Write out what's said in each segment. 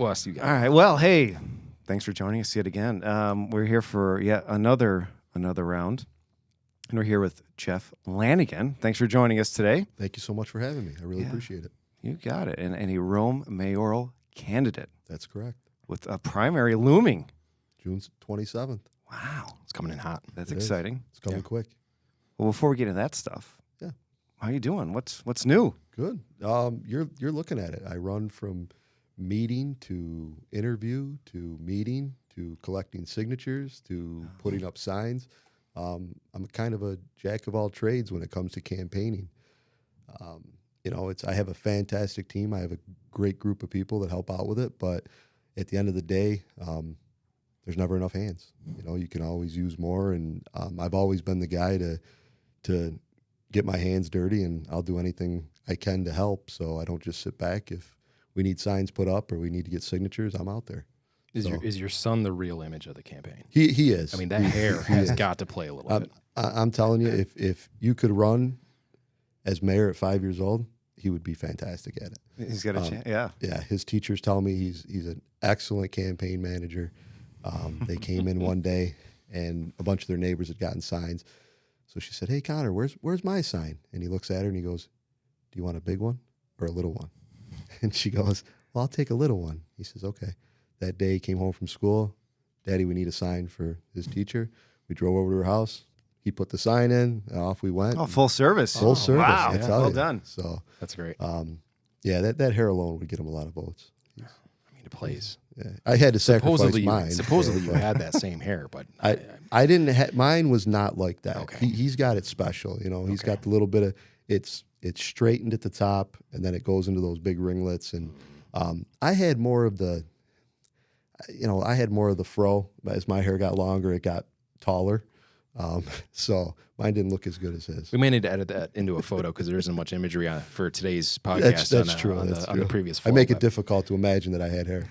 else you got? All right. Well, hey, thanks for joining us yet again. We're here for yet another round, and we're here with Jeff Lanigan. Thanks for joining us today. Thank you so much for having me. I really appreciate it. You got it. And a Rome mayoral candidate That's correct. with a primary looming. June 27th. Wow, It's coming in hot. that's It is. exciting. It's coming quick. Well, before we get into that stuff, how you doing? What's new? Good. You're looking at it. I run from meeting to interview to meeting to collecting signatures to putting up signs. I'm kind of a jack of all trades when it comes to campaigning. I have a fantastic team. I have a great group of people that help out with it. But at the end of the day, there's never enough hands. You can always use more. And I've always been the guy to get my hands dirty, and I'll do anything I can to help. So I don't just sit back. If we need signs put up or we need to get signatures, I'm out there. Is your son the real image of the campaign? He is. I mean, that hair has got to play a little bit. I'm telling you, if you could run as mayor at 5 years old, he would be fantastic at it. He's got a chance. Yeah. Yeah, his teachers tell me he's an excellent campaign manager. They came in one day, and a bunch of their neighbors had gotten signs. So she said, "Hey, Connor, where's my sign?" And he looks at her and he goes, "Do you want a big one or a little one?" And she goes, "Well, I'll take a little one." He says, "Okay." That day he came home from school. "Daddy, we need a sign for his teacher." We drove over to her house. He put the sign in, and off we went. Oh, full service. Full service. Wow. I tell Well you. done. So That's great. that hair alone would get him a lot of votes. I mean, it plays. Yeah, I had to sacrifice mine. Supposedly you had that same hair, but I didn't. Mine was not like that. Okay. He's got it special. He's got the little bit of it's straightened at the top, and then it goes into those big ringlets. And I had more of the, fro. As my hair got longer, it got taller. So mine didn't look as good as his. we may need to edit that into a photo because there isn't much imagery for today's podcast. That's true. On the previous I photo, make it but- difficult to imagine that I had hair.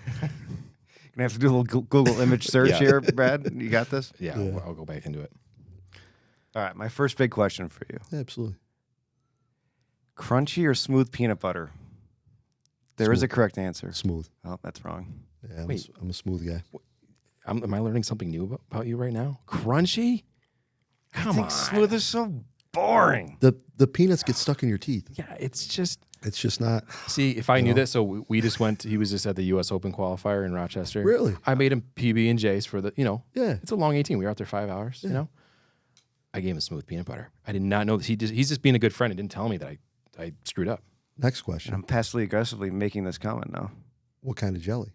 Gonna have to do a little Google image search Yeah. here, Brad. You got this? Yeah, I'll go back into it. All right. My first big question for you: Absolutely. crunchy or smooth peanut butter? There is a correct answer. Smooth. Oh, that's wrong. Yeah, Wait. I'm a smooth guy. Am I learning something new about you right now? Crunchy? Come I think on. smooth is so boring. The peanuts get stuck in your teeth. Yeah, it's just. It's just not. See, if I knew that, so we just went. He was just at the U.S. Open qualifier in Rochester. Really? I made him PB and J's for the. Yeah. It's a long 18. We were out there 5 hours. I gave him smooth peanut butter. I did not know that he's just being a good friend and didn't tell me that I screwed up. Next question. I'm passively aggressively making this comment now. What kind of jelly?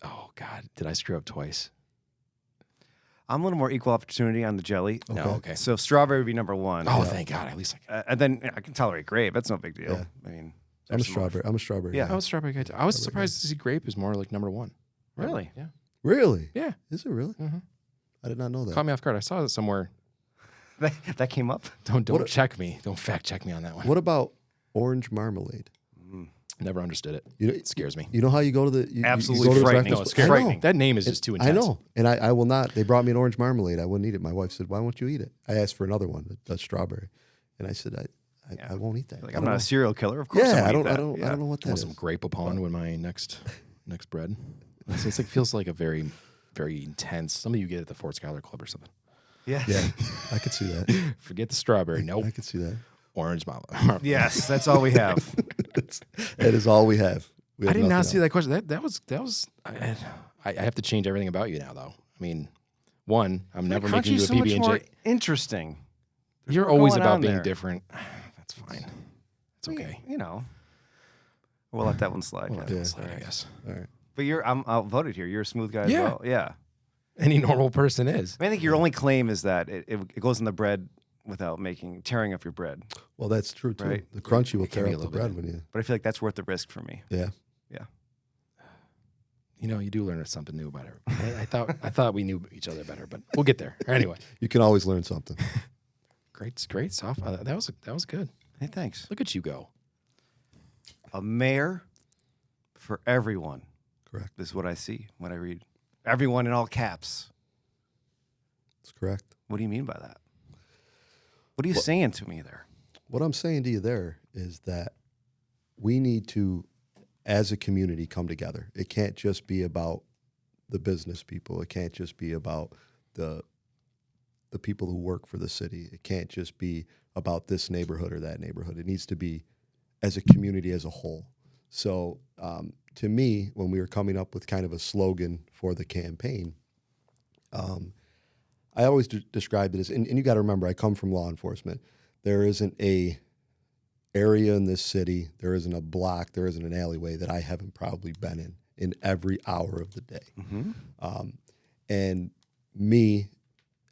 Oh God, did I screw up twice? I'm a little more equal opportunity on the jelly. No, okay. So strawberry would be number one. Oh, thank God. At least And then I can tolerate grape. That's no big deal. Yeah. I mean, I'm a there's some more- strawberry. I'm a strawberry. Yeah. guy. I was a strawberry guy too. I was surprised to see grape is more like number one. Really? Yeah. Really? Yeah. Is it really? Mhm. I did not know that. Caught me off guard. I saw it somewhere. That came up. Don't check me. Don't fact check me on that one. What about orange marmalade? Never understood it. It scares me. You know how you go to the you Absolutely go to the frightening. No, breakfast- it's I know. frightening. That name is just too intense. I know, and I will not. They brought me an orange marmalade. I wouldn't eat it. My wife said, "Why won't you eat it?" I asked for another one, a strawberry, and I said, "I won't eat that." Like, I I'm don't not know. a serial killer. Of course, Yeah, I won't eat don't. that. I don't know what I that want is. some grape upon with my next bread. It's like feels like a very, very intense. Something you get at the Fort Schuyler Club or something. Yeah. Yeah, I could see that. Forget the strawberry. Nope. I could see that. Orange mama. Yes, that's all we have. That is all we have. We I have did not nothing see else. that question. That was. I have to change everything about you now, though. I mean, one, I'm never making you a Crunchy's so much PB and more J. interesting. There's You're more always going about on being there. different. That's fine. It's okay. We'll let that one slide. We'll let yeah. that slide, I guess. All right. But I'm outvoted here. You're a smooth guy Yeah. as well. Yeah. Any normal person is. I think your only claim is that it goes in the bread without tearing up your bread. Well, that's true too. Right. The crunchy will It can tear be a up the little bit. bread when you. But I feel like that's worth the risk for me. Yeah. Yeah. You do learn something new about it. I thought we knew each other better, but we'll get there. Anyway, You can always learn something. great stuff. That was good. Hey, thanks. Look at you go. A mayor for everyone. Correct. This is what I see when I read. Everyone in all caps. That's correct. What do you mean by that? What are you saying to me there? What I'm saying to you there is that we need to as a community come together. It can't just be about the business people. It can't just be about the people who work for the city. It can't just be about this neighborhood or that neighborhood. It needs to be as a community as a whole. So to me, when we were coming up with kind of a slogan for the campaign, I always described it as, and you got to remember, I come from law enforcement. There isn't a area in this city, there isn't a block, there isn't an alleyway that I haven't probably been in every hour of the day. Mm-hmm. And me,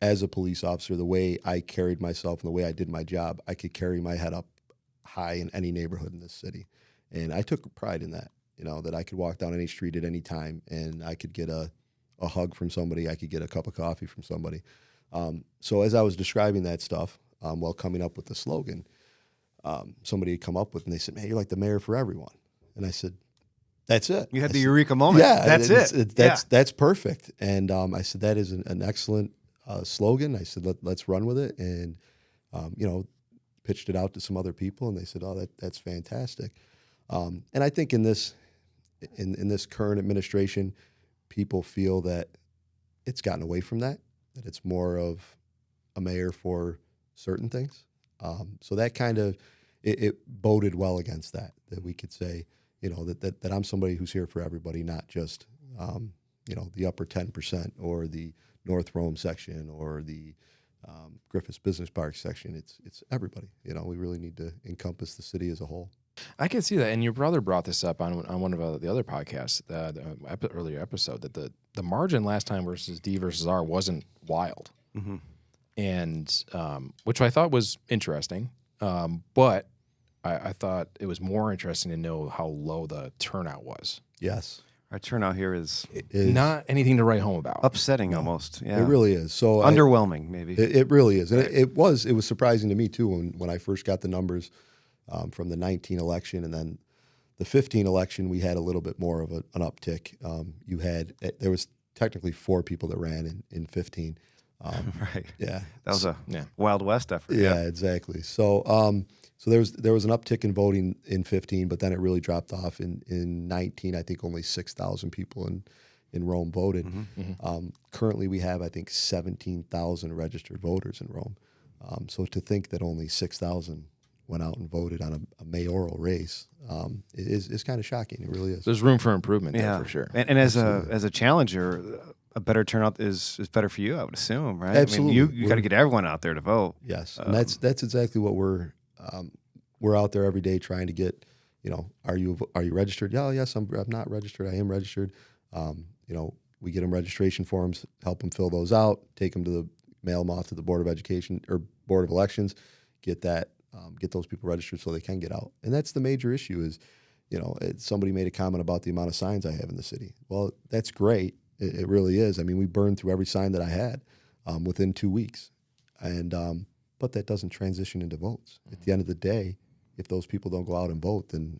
as a police officer, the way I carried myself and the way I did my job, I could carry my head up high in any neighborhood in this city. And I took pride in that, that I could walk down any street at any time and I could get a hug from somebody, I could get a cup of coffee from somebody. So as I was describing that stuff, while coming up with the slogan, somebody had come up with, and they said, "Man, you're like the mayor for everyone." And I said, "That's it." You had the eureka moment. Yeah, that's it. That's perfect. And I said, "That is an excellent slogan." I said, let's run with it. And, pitched it out to some other people, and they said, "Oh, that's fantastic." And I think in this current administration, people feel that it's gotten away from that it's more of a mayor for certain things. So that kind of, it boded well against that we could say, that I'm somebody who's here for everybody, not just, the upper 10% or the North Rome section or the Griffiths Business Park section. It's everybody. We really need to encompass the city as a whole. I can see that, and your brother brought this up on one of the other podcasts, the earlier episode, that the margin last time versus D versus R wasn't wild, mm-hmm. and which I thought was interesting, but I thought it was more interesting to know how low the turnout was. Yes. Our turnout here is not anything to write home about. Upsetting almost. Yeah. It really is. So underwhelming, maybe. It really is. And it was surprising to me too when I first got the numbers from the 19 election, and then the 15 election, we had a little bit more of an uptick. There was technically 4 people that ran in 15. Right. Yeah. That was a Wild West effort. Yeah, exactly. So so there was an uptick in voting in 15, but then it really dropped off in 19. I think only 6,000 people in Rome voted. Mm-hmm. Mm-hmm. Currently, we have, I think, 17,000 registered voters in Rome. So to think that only 6,000 went out and voted on a mayoral race is kind of shocking. It really is. There's room for improvement there, for sure. And as a challenger, a better turnout is better for you, I would assume, right? Absolutely. I mean, you got to get everyone out there to vote. Yes, and that's exactly what we're out there every day trying to get. Are you registered? Yeah, yes, I'm not registered. I am registered. We get them registration forms, help them fill those out, take them mail them off to the Board of Education or Board of Elections, get those people registered so they can get out. And that's the major issue is, somebody made a comment about the amount of signs I have in the city. Well, that's great. It really is. I mean, we burned through every sign that I had within 2 weeks. And but that doesn't transition into votes. At the end of the day, if those people don't go out and vote, then,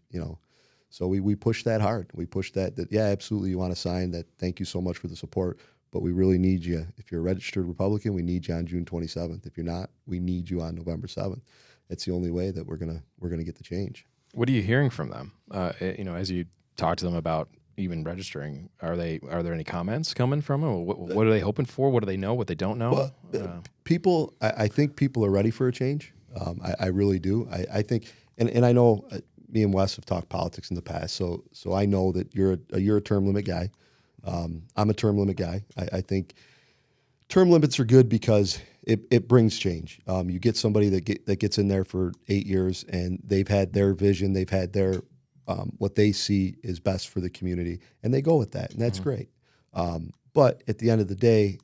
so we push that hard. We push that yeah, absolutely, you want to sign that. Thank you so much for the support. But we really need you. If you're a registered Republican, we need you on June 27th. If you're not, we need you on November 7th. It's the only way that we're gonna get the change. What are you hearing from them? As you talk to them about even registering, are there any comments coming from them? What are they hoping for? What do they know? What they don't know? People, I think people are ready for a change. I really do. I think, and I know me and Wes have talked politics in the past, so I know that you're a term limit guy. I'm a term limit guy. I think term limits are good because it brings change. You get somebody that gets in there for 8 years and they've had their vision, they've had their what they see is best for the community, and they go with that, and that's great. But at the end of the day,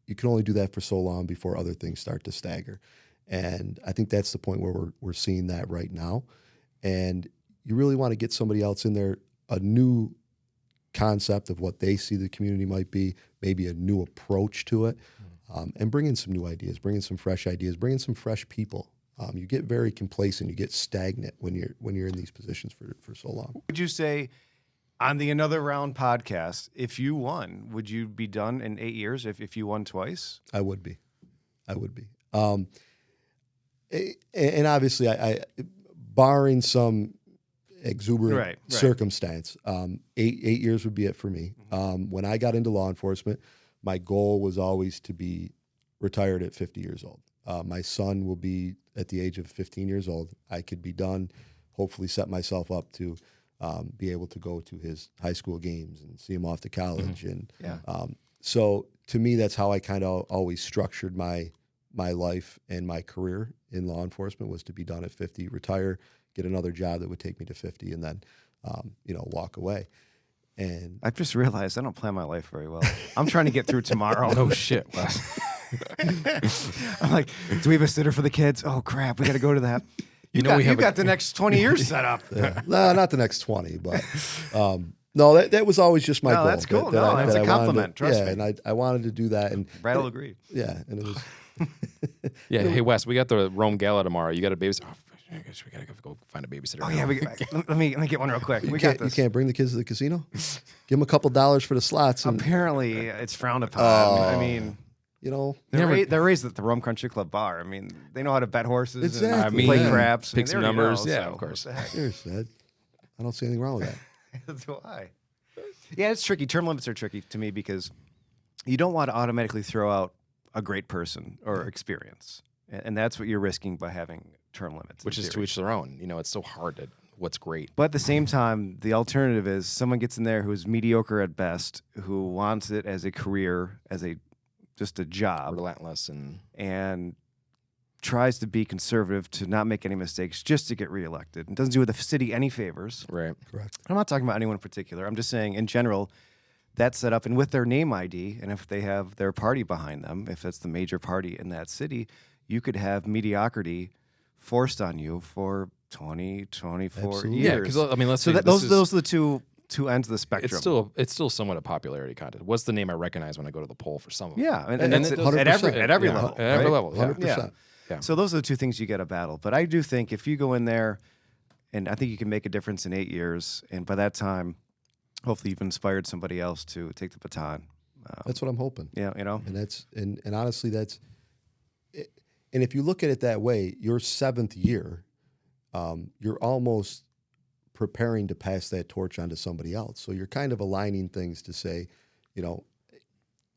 you can only do that for so long before other things start to stagger. And I think that's the point where we're seeing that right now. And you really want to get somebody else in there, a new concept of what they see the community might be, maybe a new approach to it, and bring in some new ideas, bring in some fresh ideas, bring in some fresh people. You get very complacent, you get stagnant when you're in these positions for so long. Would you say on the Another Round podcast, if you won, would you be done in 8 years if you won twice? I would be. And obviously, I barring some, exuberant Right. circumstance. 8 years would be it for me. When I got into law enforcement, my goal was always to be retired at 50 years old. My son will be at the age of 15 years old. I could be done, hopefully set myself up to be able to go to his high school games and see him off to college. And so to me, that's how I kind of always structured my life and my career in law enforcement, was to be done at 50, retire, get another job that would take me to 50, and then, walk away. And I've just realized I don't plan my life very well. I'm trying to get through tomorrow. No shit, Wes. I'm like, do we have a sitter for the kids? Oh crap, we got to go to that. You got the next 20 years set up. no, not the next 20, but no, that was always just my goal. That's cool. That It's a I compliment. Trust me. me. And I wanted to do that. And Brad will agree. Yeah, and it was. Yeah. Hey, Wes, we got the Rome Gala tomorrow. You got a babysitter? Oh, I guess we gotta go find a babysitter. Oh now. yeah, let me get one real quick. We got You this. can't bring the kids to the casino. Give them a couple dollars for the slots. And, Apparently, it's frowned upon. I mean, they're raised at the Rome Country Club bar. I mean, they know how to bet horses Exactly. and play Yeah. craps, Pick I some mean, they already numbers. know, Yeah, so of course. what the heck? Seriously, I don't see anything wrong with that. That's why. Yeah, it's tricky. Term limits are tricky to me because you don't want to automatically throw out a great person or experience, and that's what you're risking by having term limits. Which in is to theory. each their own. It's so hard to what's great. But at the same time, the alternative is someone gets in there who's mediocre at best, who wants it as a career, as just a job, Relentless and tries to be conservative, to not make any mistakes, just to get reelected, and doesn't do the city any favors. right. Correct. I'm not talking about anyone in particular. I'm just saying, in general, that's set up, and with their name ID, and if they have their party behind them, if it's the major party in that city, you could have mediocrity forced on you for 20, 24 Absolutely. Yeah, years. because let's So say those are the two ends of the spectrum. it's still somewhat a popularity contest. What's the name I recognize when I go to the poll for some of them? Yeah, and And that's it- at every yeah, level. at every right? level. Yeah. 100%. Yeah. So those are the two things you get a battle. But I do think if you go in there, and I think you can make a difference in 8 years, and by that time, hopefully you've inspired somebody else to take the baton. That's what I'm hoping. Yeah, And honestly, that's it. And if you look at it that way, your 7th year, you're almost preparing to pass that torch on to somebody else. So you're kind of aligning things to say,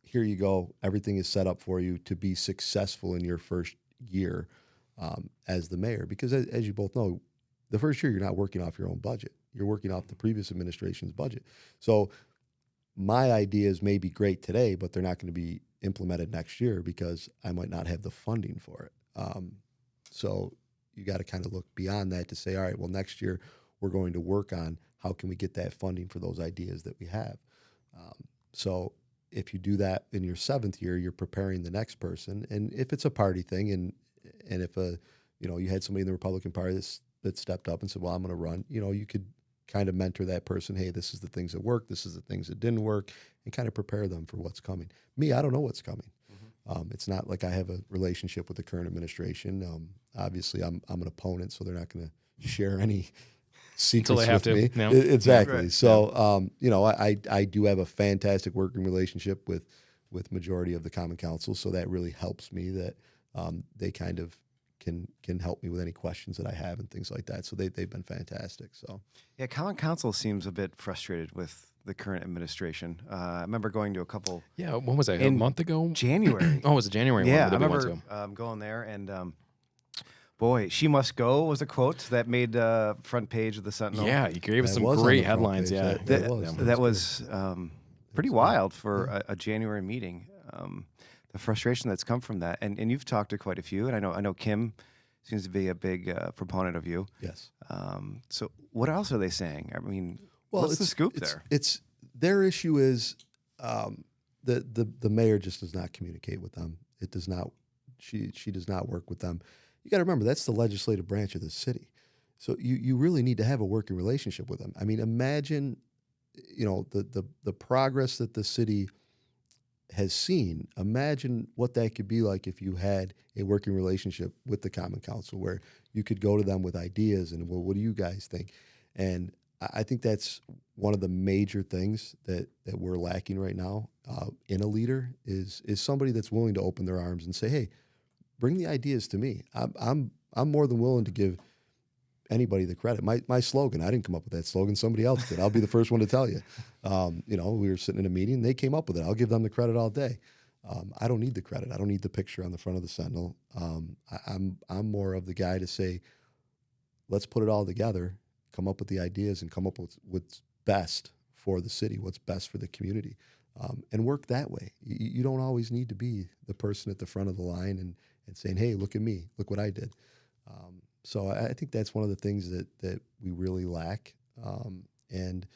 here you go. Everything is set up for you to be successful in your first year as the mayor. Because as you both know, the first year you're not working off your own budget. You're working off the previous administration's budget. So my ideas may be great today, but they're not going to be implemented next year because I might not have the funding for it. So you got to kind of look beyond that to say, all right, well, next year we're going to work on how can we get that funding for those ideas that we have. So if you do that in your 7th year, you're preparing the next person. And if it's a party thing, and if you had somebody in the Republican Party that stepped up and said, well, I'm going to run, you could kind of mentor that person. Hey, this is the things that work. This is the things that didn't work, and kind of prepare them for what's coming. Me, I don't know what's coming. It's not like I have a relationship with the current administration. Obviously, I'm an opponent, so they're not going to share any secrets they have with me. to. No. Exactly. Right. So, I do have a fantastic working relationship with majority of the Common Council, so that really helps me that they kind of can help me with any questions that I have and things like that. So they've been fantastic. So Yeah, Common Council seems a bit frustrated with the current administration. I remember going to a couple Yeah, when was that? A In month ago? January. Oh, it was a January Yeah, one. I that we went remember to. going there, and boy, "She Must Go" was a quote that made front page of the Sentinel. Yeah, you gave us That some was on great the front headlines. page. Yeah, That was pretty wild for a January meeting. The frustration that's come from that, and you've talked to quite a few, and I know Kim seems to be a big proponent of you. yes. So what else are they saying? I mean, Well, what's the scoop there? It's their issue is the mayor just does not communicate with them. It does not. She does not work with them. You got to remember that's the legislative branch of the city. So you really need to have a working relationship with them. I mean, imagine, the progress that the city has seen. Imagine what that could be like if you had a working relationship with the Common Council, where you could go to them with ideas and, well, what do you guys think? And I think that's one of the major things that we're lacking right now in a leader is somebody that's willing to open their arms and say, hey, bring the ideas to me. I'm more than willing to give anybody the credit. My slogan, I didn't come up with that slogan. Somebody else did. I'll be the first one to tell you. We were sitting in a meeting. They came up with it. I'll give them the credit all day. I don't need the credit. I don't need the picture on the front of the Sentinel. I'm more of the guy to say, let's put it all together, come up with the ideas, and come up with what's best for the city, what's best for the community, and work that way. You don't always need to be the person at the front of the line and saying, hey, look at me, look what I did. So I think that's one of the things that we really lack. And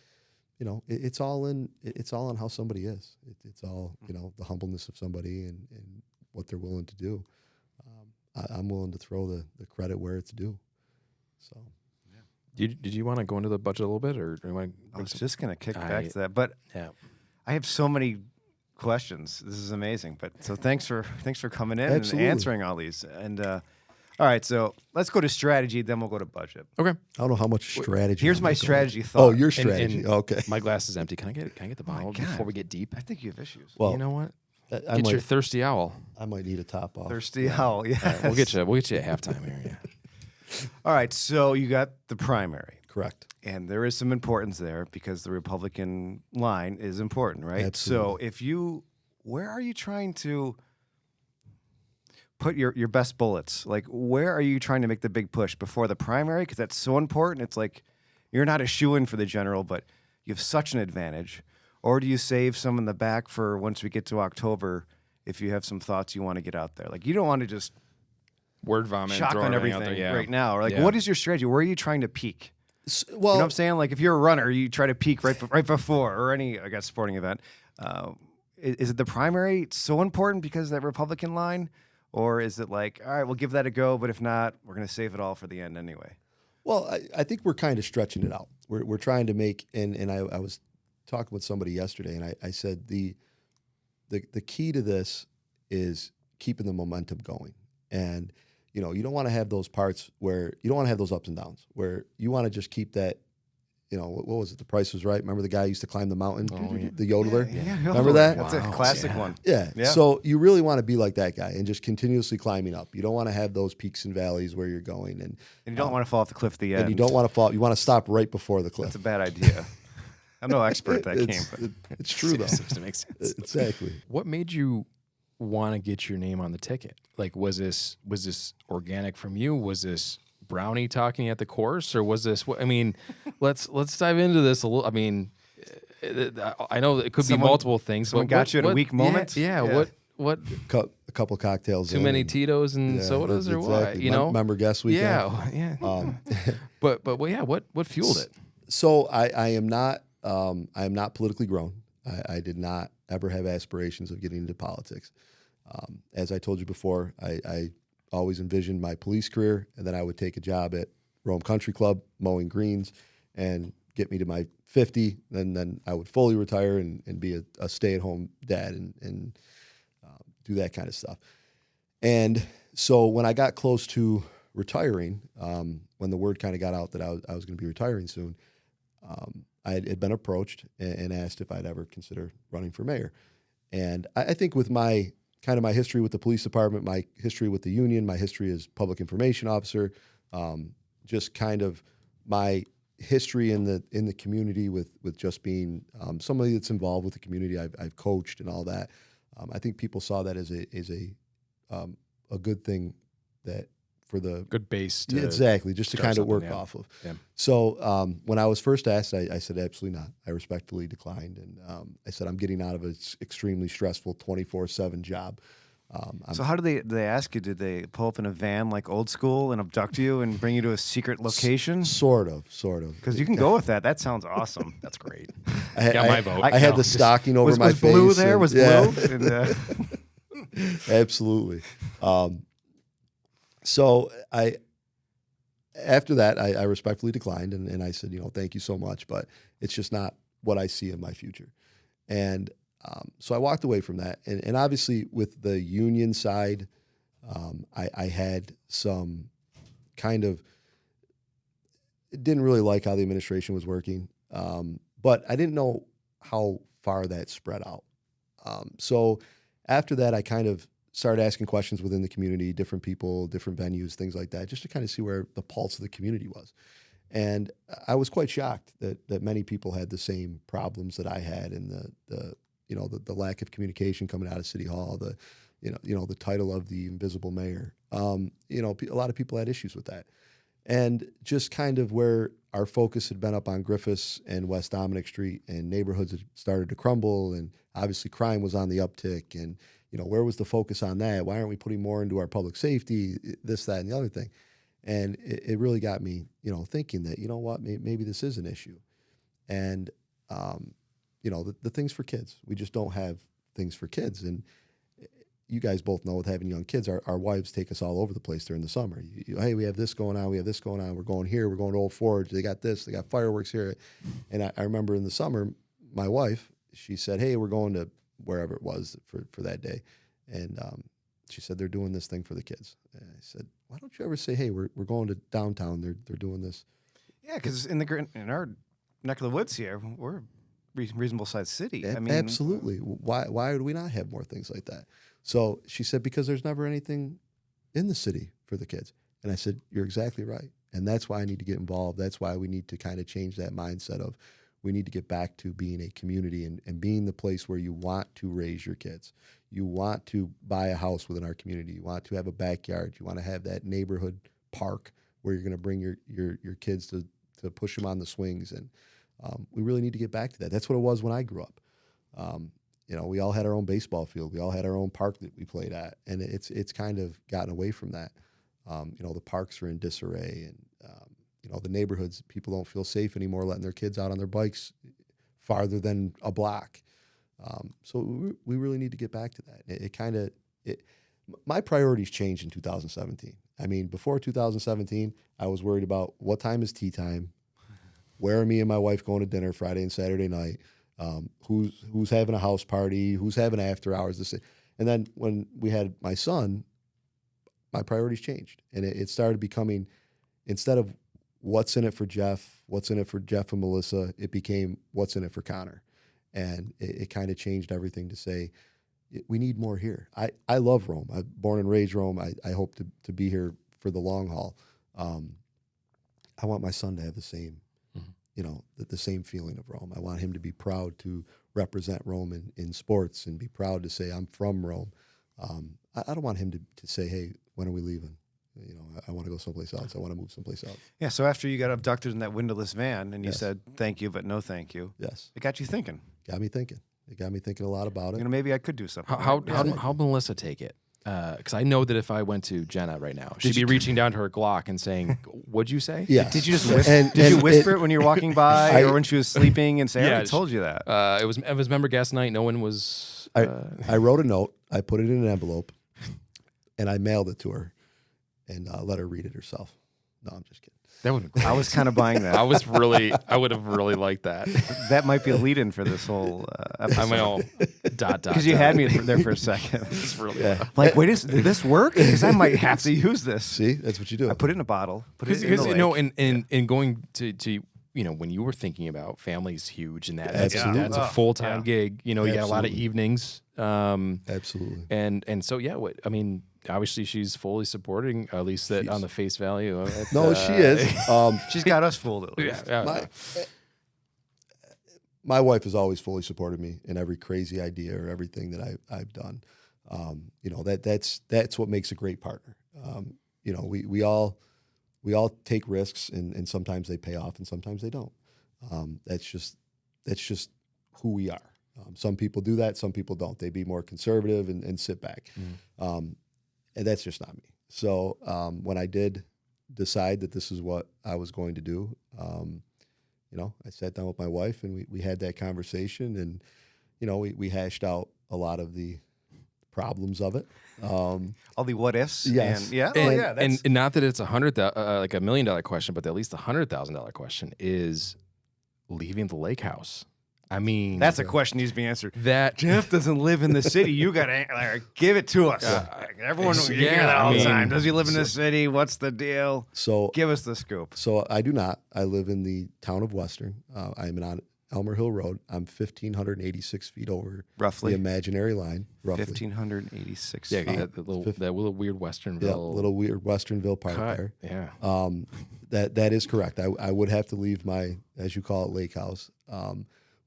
it's all in how somebody is. It's all, the humbleness of somebody and what they're willing to do. I'm willing to throw the credit where it's due. So, Did you want to go into the budget a little bit, or do you want to I was just going to kick back to that, but I have so many questions. This is amazing. But so thanks for coming in Absolutely. and answering all these. And all right, so let's go to strategy, then we'll go to budget. Okay. I don't know how much strategy. Here's I'm my gonna go strategy with. thought. Oh, your strategy. And Okay. My glass is empty. Can I get the bottle God. before we get deep? I think you have issues. Well, You know what? I Get your might, thirsty owl. I might need a top off. Thirsty owl, yeah. All right, we'll get you at halftime here. Yeah. All right, so you got the primary. Correct. And there is some importance there because the Republican line is important, right? Absolutely. So where are you trying to put your best bullets? Like, where are you trying to make the big push before the primary? Because that's so important. It's like you're not a shoo-in for the general, but you have such an advantage. Or do you save some in the back for once we get to October if you have some thoughts you want to get out there? Like, you don't want to just Word vomit. throw shotgun everything out everything there, yeah. right now. Or like, Yeah. what is your strategy? Where are you trying to peak? Well, You know what I'm saying? Like, if you're a runner, you try to peak right before, or any, I guess, sporting event. Is it the primary so important because of that Republican line? Or is it like, all right, we'll give that a go, but if not, we're going to save it all for the end anyway? Well, I think we're kind of stretching it out. We're trying to make, and I was talking with somebody yesterday, and I said the key to this is keeping the momentum going. And, you don't want to have those parts where you don't want to have those ups and downs, where you want to just keep that, what was it? The Price Was Right. Remember the guy who used to climb the mountain, the yodeler? Yeah, Remember that? That's a classic one. Yeah. Yeah. So you really want to be like that guy and just continuously climbing up. You don't want to have those peaks and valleys where you're going. And you don't want to fall off the cliff at the end. And you don't want to fall. You want to stop right before the cliff. That's a bad idea. I'm no expert at that game. But. It's true, though. Seems to make sense. Exactly. What made you want to get your name on the ticket? Like, was this organic from you? Was this Brownie talking at the course, or was this? I mean, let's dive into this a little. I mean, I know it could be multiple things. Someone got you at a weak moment. Yeah. What? A couple cocktails. Too many Tito's and sodas, or what? Remember guest weekend? Yeah. But well, yeah. What fueled it? So I am not politically grown. I did not ever have aspirations of getting into politics. As I told you before, I always envisioned my police career, and then I would take a job at Rome Country Club mowing greens and get me to my 50, and then I would fully retire and be a stay-at-home dad and do that kind of stuff. And so when I got close to retiring, when the word kind of got out that I was going to be retiring soon, I had been approached and asked if I'd ever consider running for mayor. And I think with my history with the police department, my history with the union, my history as public information officer, just kind of my history in the community with just being somebody that's involved with the community. I've coached and all that. I think people saw that as a good thing, that for the good base. Exactly, just to kind of work off of. Yeah. So when I was first asked, I said absolutely not. I respectfully declined, and I said I'm getting out of an extremely stressful 24/7 job. So how did they ask you? Did they pull up in a van like old school and abduct you and bring you to a secret location? Sort of. Because you can go with that. That sounds awesome. That's great. Got my vote. I had the stocking over my was face. Blue there? Was yeah. Blue? And, Absolutely. So after that, I respectfully declined, and I said, thank you so much, but it's just not what I see in my future. And so I walked away from that. And obviously with the union side, I had some kind of, didn't really like how the administration was working, but I didn't know how far that spread out. So after that, I kind of started asking questions within the community, different people, different venues, things like that, just to kind of see where the pulse of the community was. And I was quite shocked that many people had the same problems that I had, and the lack of communication coming out of City Hall, the title of the invisible mayor. A lot of people had issues with that. And just kind of where our focus had been up on Griffiths and West Dominic Street, and neighborhoods had started to crumble, and obviously crime was on the uptick. And, where was the focus on that? Why aren't we putting more into our public safety, this, that, and the other thing? And it really got me, thinking that, what, maybe this is an issue. And, the things for kids, we just don't have things for kids. And you guys both know, with having young kids, our wives take us all over the place during the summer. Hey, we have this going on. We have this going on. We're going here. We're going to Old Forge. They got this. They got fireworks here. And I remember in the summer, my wife, she said, hey, we're going to wherever it was for that day. And she said, they're doing this thing for the kids. And I said, why don't you ever say, hey, we're going to downtown. They're doing this. Yeah, because in our neck of the woods here, we're a reasonable sized city. I mean, absolutely. Why would we not have more things like that? So she said, because there's never anything in the city for the kids. And I said, you're exactly right. And that's why I need to get involved. That's why we need to kind of change that mindset of, we need to get back to being a community and being the place where you want to raise your kids. You want to buy a house within our community. You want to have a backyard. You want to have that neighborhood park where you're going to bring your kids to push them on the swings. And we really need to get back to that. That's what it was when I grew up. We all had our own baseball field. We all had our own park that we played at, and it's kind of gotten away from that. The parks are in disarray, and the neighborhoods, people don't feel safe anymore letting their kids out on their bikes farther than a block. So we really need to get back to that. My priorities changed in 2017. I mean, before 2017, I was worried about what time is tea time, where are me and my wife going to dinner Friday and Saturday night. Who's having a house party, who's having after hours. And then when we had my son, my priorities changed. And it started becoming, instead of what's in it for Jeff, what's in it for Jeff and Melissa, it became what's in it for Connor. And it kind of changed everything to say, we need more here. I love Rome. I'm born and raised Rome. I hope to be here for the long haul. I want my son to have the same the same feeling of Rome. I want him to be proud to represent Rome in sports and be proud to say, I'm from Rome. I don't want him to say, hey, when are we leaving? I want to go someplace else. I want to move someplace else. Yeah, so after you got abducted in that windowless van and you Yes. said, thank you, but no thank you. Yes. It got you thinking. Got me thinking. It got me thinking a lot about it. Maybe I could do something. How'd Melissa take it? Because I know that if I went to Jenna right now, she'd be reaching down to her Glock and saying, "What'd you say?" Yeah. Did you just whisper? Did you whisper it when you were walking by, or when she was sleeping, and say, "I already told you that"? It was member guest night. No one was. I wrote a note. I put it in an envelope, and I mailed it to her, and let her read it herself. No, I'm just kidding. That would. I was kind of buying that. I would have really liked that. That might be a lead-in for this whole episode. I'm all dot. Because you had me there for a second. It's really Like, wait, did this work? Because I might have to use this. See, that's what you do. I put it in a bottle. Put it in because the lake. in going to when you were thinking about family's huge and that's Absolutely. a full-time Yeah. gig. You got a lot of Absolutely. evenings. Absolutely. And so obviously she's fully supporting, at least that on the face value of it. No, she is. She's got us fooled at least. My wife has always fully supported me in every crazy idea or everything that I've done. That's what makes a great partner. We all take risks, and sometimes they pay off and sometimes they don't. That's just who we are. Some people do that, some people don't. They be more conservative and sit back. And that's just not me. So when I did decide that this is what I was going to do, I sat down with my wife and we had that conversation, and we hashed out a lot of the problems of it. All the what ifs. Yes. And not that it's like $1 million question, but at least $100,000 question is leaving the lake house. I mean, that's a question needs to be answered. That Jeff doesn't live in the city. You got to give it to us. Everyone you hear that all the time. Does he live in the city? What's the deal? So give us the scoop. So I do not. I live in the town of Western. I'm Elmer Hill Road. I'm 1,586 feet over Roughly. the imaginary line. Roughly. 1,586 Yeah, feet. that little weird Westernville. Yeah, little weird Westernville part cut. there. Yeah. That is correct. I would have to leave my, as you call it, lake house.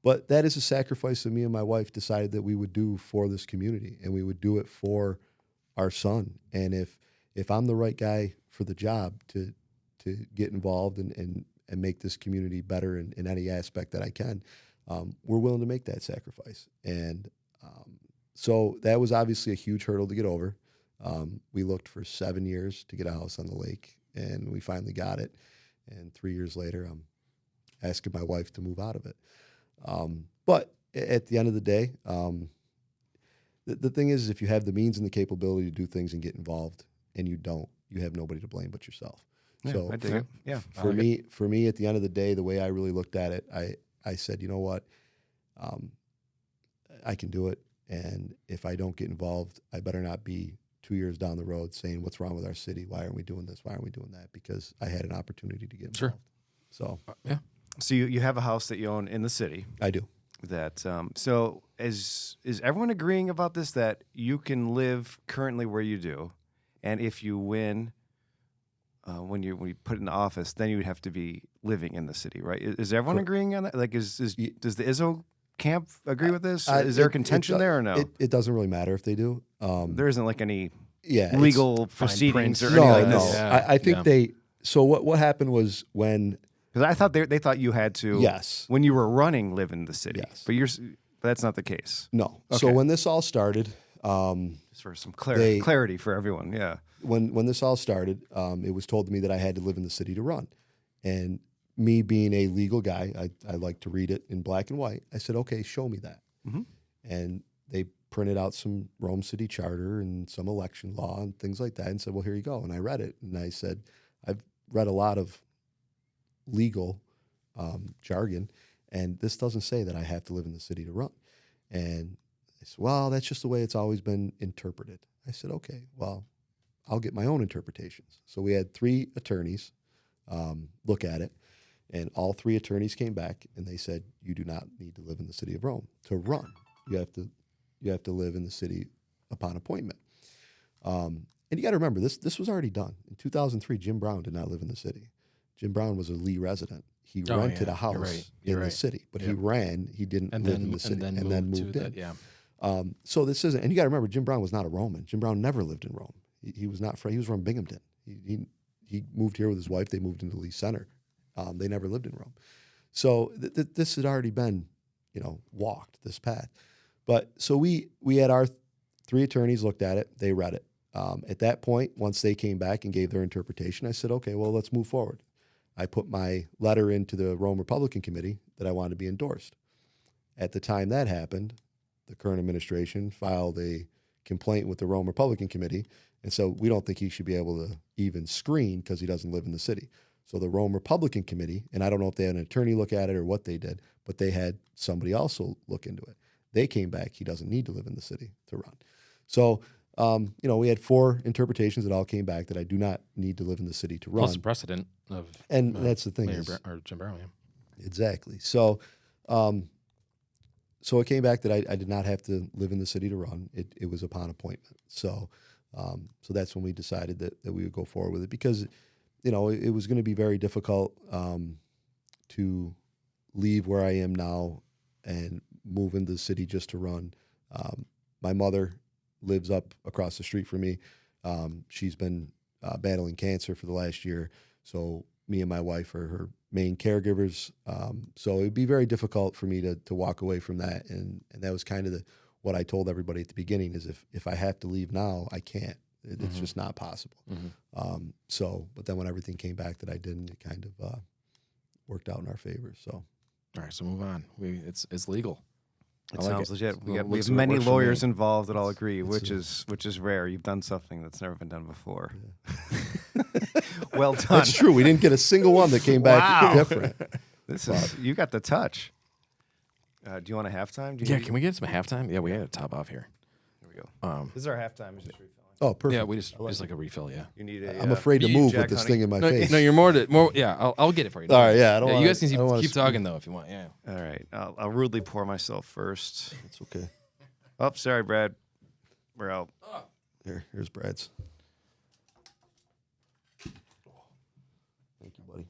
But that is a sacrifice that me and my wife decided that we would do for this community, and we would do it for our son. And if I'm the right guy for the job to get involved and make this community better in any aspect that I can, we're willing to make that sacrifice. And so that was obviously a huge hurdle to get over. We looked for 7 years to get a house on the lake, and we finally got it. And 3 years later, I'm asking my wife to move out of it. But at the end of the day, the thing is, if you have the means and the capability to do things and get involved, and you don't, you have nobody to blame but yourself. Yeah, So I dig it. Yeah. for me, at the end of the day, the way I really looked at it, I said, you know what, I can do it, and if I don't get involved, I better not be 2 years down the road saying, what's wrong with our city? Why aren't we doing this? Why aren't we doing that? Because I had an opportunity to get involved. Sure. So Yeah. So you have a house that you own in the city. I do. That so is everyone agreeing about this, that you can live currently where you do, and if you win, when you put in the office, then you would have to be living in the city, right? Is everyone agreeing on that? Like, does the Izzo camp agree with this? Is there contention there or no? It doesn't really matter if they do. There isn't like any Yeah, legal proceedings or print. anything no, like no. this. Yeah. I think Yeah. they. So what happened was when Because I thought they thought you had to. Yes. When you were running, live in the city. Yes. But that's not the case. no. So Okay. when this all started, Just for some clarity for everyone. Yeah. when this all started, it was told to me that I had to live in the city to run, and me being a legal guy, I like to read it in black and white. I said, okay, show me that. Mhm. And they printed out some Rome City Charter and some election law and things like that, and said, well, here you go. And I read it, and I said, I've read a lot of legal jargon, and this doesn't say that I have to live in the city to run. And they said, well, that's just the way it's always been interpreted. I said, okay, well, I'll get my own interpretations. So we had 3 attorneys look at it, and all 3 attorneys came back and they said, you do not need to live in the city of Rome to run. You have to live in the city upon appointment. And you got to remember, this was already done. In 2003, Jim Brown did not live in the city. Jim Brown was a Lee resident. He rented a house in the city, but he ran. He didn't live in the city, and then moved in. Yeah. So this isn't, and you got to remember, Jim Brown was not a Roman. Jim Brown never lived in Rome. He was not from. He was from Binghamton. He moved here with his wife. They moved into Lee Center. They never lived in Rome. So this had already been, walked this path. But so we had our 3 attorneys looked at it. They read it. At that point, once they came back and gave their interpretation, I said, okay, well, let's move forward. I put my letter into the Rome Republican Committee that I wanted to be endorsed. At the time that happened, the current administration filed a complaint with the Rome Republican Committee, and so we don't think he should be able to even screen because he doesn't live in the city. So the Rome Republican Committee, and I don't know if they had an attorney look at it or what they did, but they had somebody also look into it. They came back, he doesn't need to live in the city to run. So, we had 4 interpretations that all came back that I do not need to live in the city to run. Plus the precedent of And that's the thing Mayor is, or Jim Brown. Yeah. exactly. So, so it came back that I did not have to live in the city to run. It was upon appointment. So, so that's when we decided that we would go forward with it because, it was going to be very difficult to leave where I am now and move into the city just to run. My mother lives up across the street from me. She's been battling cancer for the last year. So me and my wife are her main caregivers. So it'd be very difficult for me to walk away from that. And that was kind of what I told everybody at the beginning is if I have to leave now, I can't. It's just not possible. But then when everything came back that I didn't, it kind of worked out in our favor. So. All right, so move on. It's legal. It I like sounds it. legit. We Looks have many works for lawyers me. involved that all agree, which is rare. You've done something that's never been done before. Well done. That's true. We didn't get a single one that came back Wow. different. You got the touch. Do you want a halftime? Yeah, can we get some halftime? Yeah, we had to top off here. Here we go. This is our halftime. It's just refilling. Oh, perfect. Yeah, we just like a refill. Yeah. You need a. I'm afraid to you need move Jack with this Honey? thing in my No, face. no, you're more. Yeah, I'll get it for you. All right, yeah, I don't wanna- you guys can I don't wanna keep screw- talking though if you want. Yeah. All right, I'll rudely pour myself first. It's okay. Oh, sorry, Brad. We're out. Here's Brad's. Thank you, buddy.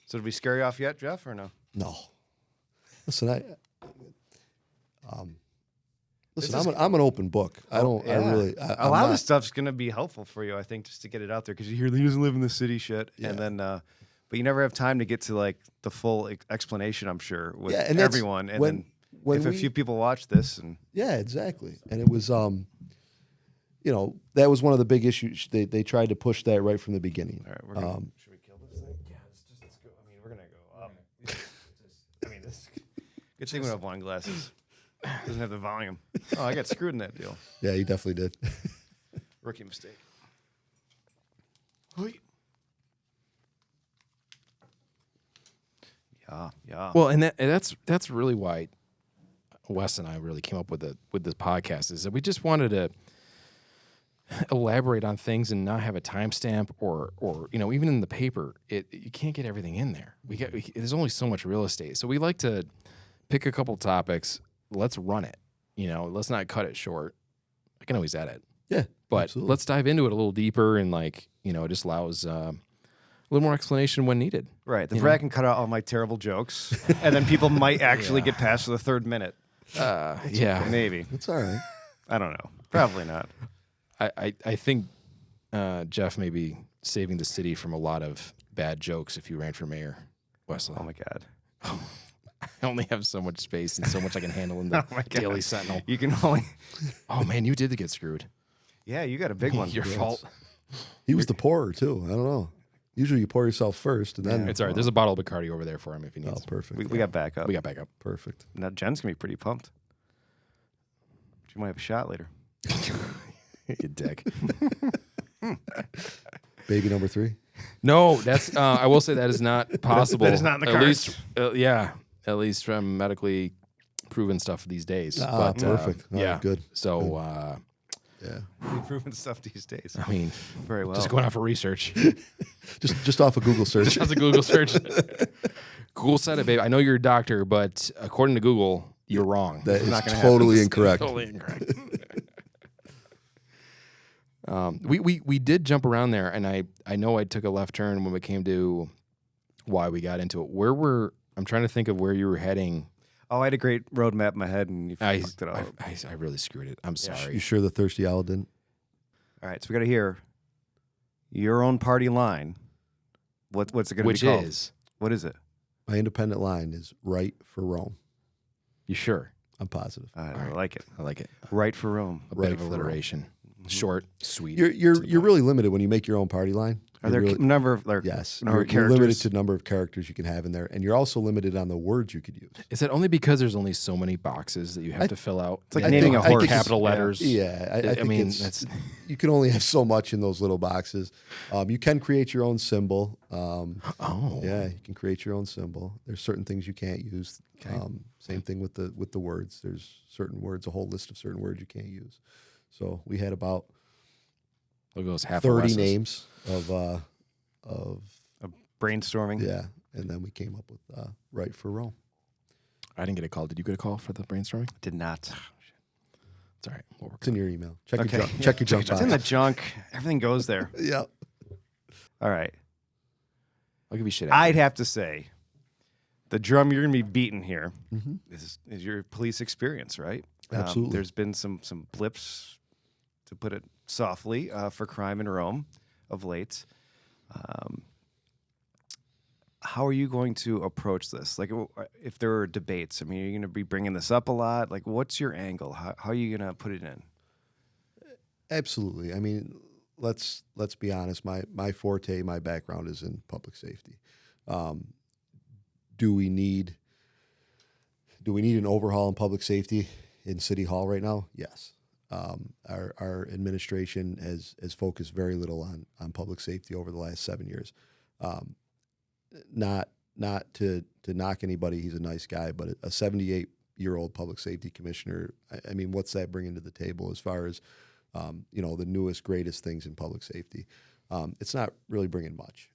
So did we scare you off yet, Jeff, or no? No. Listen, This I'm an open book. I don't. I really. A lot of this stuff's gonna be helpful for you, I think, just to get it out there because you hear he doesn't live in the city shit, and then, but you never have time to get to like the full explanation. I'm sure with and that's everyone, and when if a few people watch this, and yeah, exactly. And it was, that was one of the big issues. They tried to push that right from the beginning. all right, we're gonna, should we kill this thing? Yeah, let's go. I mean, we're gonna go up. I mean, this good thing we don't have wine glasses. Doesn't have the volume. Oh, I got screwed in that deal. Yeah, you definitely did. Rookie mistake. Yeah. Well, and that's really why Wes and I really came up with this podcast is that we just wanted to elaborate on things and not have a timestamp or even in the paper you can't get everything in there. There's only so much real estate, so we like to pick a couple topics. Let's run it. Let's not cut it short. I can always edit. Yeah, But absolutely. let's dive into it a little deeper and it just allows a little more explanation when needed. Right. The Brad can cut out all my terrible jokes, and then people might actually get past the third minute. Yeah. Maybe. It's all right. I don't know. Probably not. I think Jeff may be saving the city from a lot of bad jokes if you ran for mayor, Wesley. Oh my God. I only have so much space and so much I can handle in the Oh my God. Daily Sentinel. You can only. Oh man, you did get screwed. Yeah, you got a big one. Your fault. He was the pourer too. I don't know. Usually you pour yourself first, and then It's all right. There's a bottle of Bacardi over there for him if he Oh, needs. perfect. We got backup. We got backup. Perfect. Now Jen's gonna be pretty pumped. She might have a shot later. You dick. Baby number 3. No, that's. I will say that is not possible. That is not in the at cards. least, at least from medically proven stuff these days. Ah, but perfect. All right, yeah, good. So, Yeah. Improving stuff these days. I mean, Very well. just going off of research. Just off a Google search. How's a Google search? Google said it, babe. I know you're a doctor, but according to Google, you're wrong. That is not gonna totally happen. incorrect. Totally incorrect. We did jump around there, and I know I took a left turn when we came to why we got into it. I'm trying to think of where you were heading. Oh, I had a great roadmap in my head, and you fucked it up. I really screwed it. I'm sorry. You sure the Thirsty Owl didn't? All right, so we got to hear your own party line. What's it going to be Which called? is? What is it? My independent line is right for Rome. You sure? I'm positive. I like it. I like it. Right for Rome. A Right bit of for Rome. alliteration. Short, sweet. You're to the point. really limited when you make your own party line. Are there You're a number of yes, number of you're limited characters? to number of characters you can have in there, and you're also limited on the words you could use. Is that only because there's only so many boxes that you have to fill out? It's like I naming think- a I horse. think it's- Capital letters. Yeah, I think mean, it's, that's you can only have so much in those little boxes. You can create your own symbol. Yeah, you can create your own symbol. There's certain things you can't use. Same thing with the words. There's certain words, a whole list of certain words you can't use. So we had about Look at those half 30 Wes's. names of Brainstorming. yeah, and then we came up with right for Rome. I didn't get a call. Did you get a call for the brainstorming? Did not. It's all right. We'll work It's in your email. Check Okay. your junk. Check your junk It's in the box. junk. Everything goes there. Yeah. All right. I'll give you shit. I'd have to say, the drum you're going to be beating here Mhm. is your police experience, right? Absolutely. There's been some blips, to put it softly, for crime in Rome of late. How are you going to approach this? Like, if there are debates, I mean, are you going to be bringing this up a lot? Like, what's your angle? How are you going to put it in? Absolutely. I mean, let's be honest. My forte, my background is in public safety. Do we need an overhaul in public safety in City Hall right now? Yes. Our administration has focused very little on public safety over the last 7 years. Not to knock anybody. He's a nice guy, but a 78% 5-year-old public safety commissioner. I mean, what's that bringing to the table as far as, the newest, greatest things in public safety? It's not really bringing much.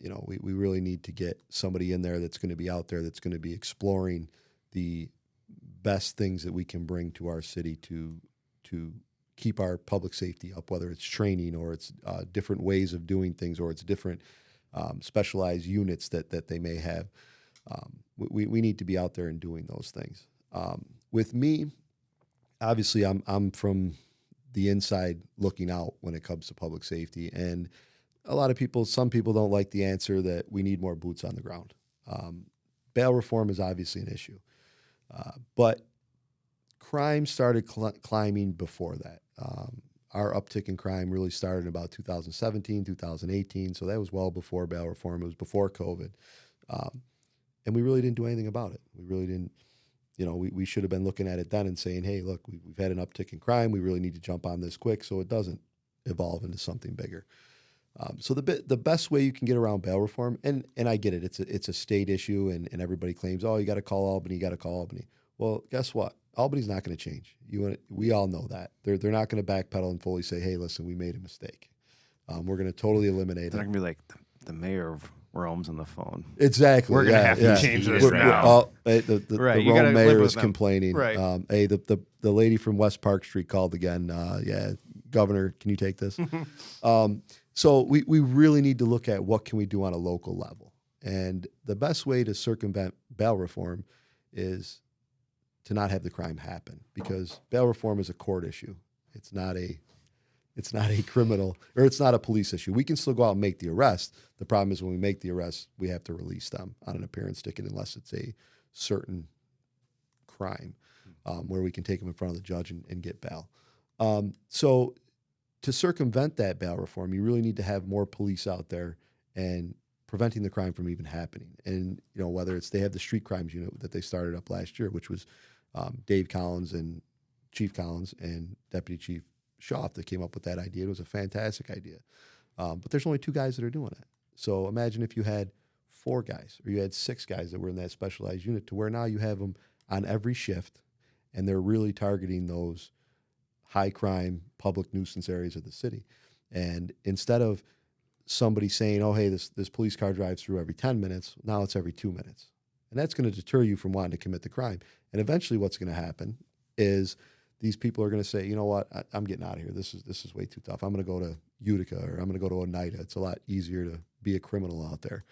We really need to get somebody in there that's going to be out there, that's going to be exploring the best things that we can bring to our city to keep our public safety up, whether it's training or it's different ways of doing things or it's different specialized units that they may have. We need to be out there and doing those things. With me, obviously, I'm from the inside looking out when it comes to public safety, and some people don't like the answer that we need more boots on the ground. Bail reform is obviously an issue, but crime started climbing before that. Our uptick in crime really started in about 2017, 2018, so that was well before bail reform. It was before COVID, and we really didn't do anything about it. We really didn't. We should have been looking at it then and saying, hey, look, we've had an uptick in crime. We really need to jump on this quick so it doesn't evolve into something bigger. So the best way you can get around bail reform, and I get it, it's a state issue, and everybody claims, oh, you got to call Albany. Well, guess what? Albany's not going to change. We all know that. They're not going to backpedal and fully say, hey, listen, we made a mistake. We're going to totally eliminate it. They're not going to be like the mayor of Rome's on the phone. Exactly. We're going to have to change this now. The Right, Rome mayor is them. complaining. Right. Hey, the lady from West Park Street called again. Governor, can you take this? So we really need to look at what can we do on a local level. And the best way to circumvent bail reform is to not have the crime happen, because bail reform is a court issue. It's not a criminal, or it's not a police issue. We can still go out and make the arrest. The problem is when we make the arrest, we have to release them on an appearance ticket unless it's a certain crime where we can take them in front of the judge and get bail. So to circumvent that bail reform, you really need to have more police out there and preventing the crime from even happening. And, whether it's they have the street crimes unit that they started up last year, which was Dave Collins and Chief Collins and Deputy Chief Schaff that came up with that idea. It was a fantastic idea. But there's only 2 guys that are doing it. So imagine if you had 4 guys or you had 6 guys that were in that specialized unit, to where now you have them on every shift and they're really targeting those high crime public nuisance areas of the city. And instead of somebody saying, oh, hey, this police car drives through every 10 minutes, now it's every 2 minutes. And that's going to deter you from wanting to commit the crime. And eventually what's going to happen is these people are going to say, you know what, I'm getting out of here. This is way too tough. I'm going to go to Utica, or I'm going to go to Oneida. It's a lot easier to be a criminal out there.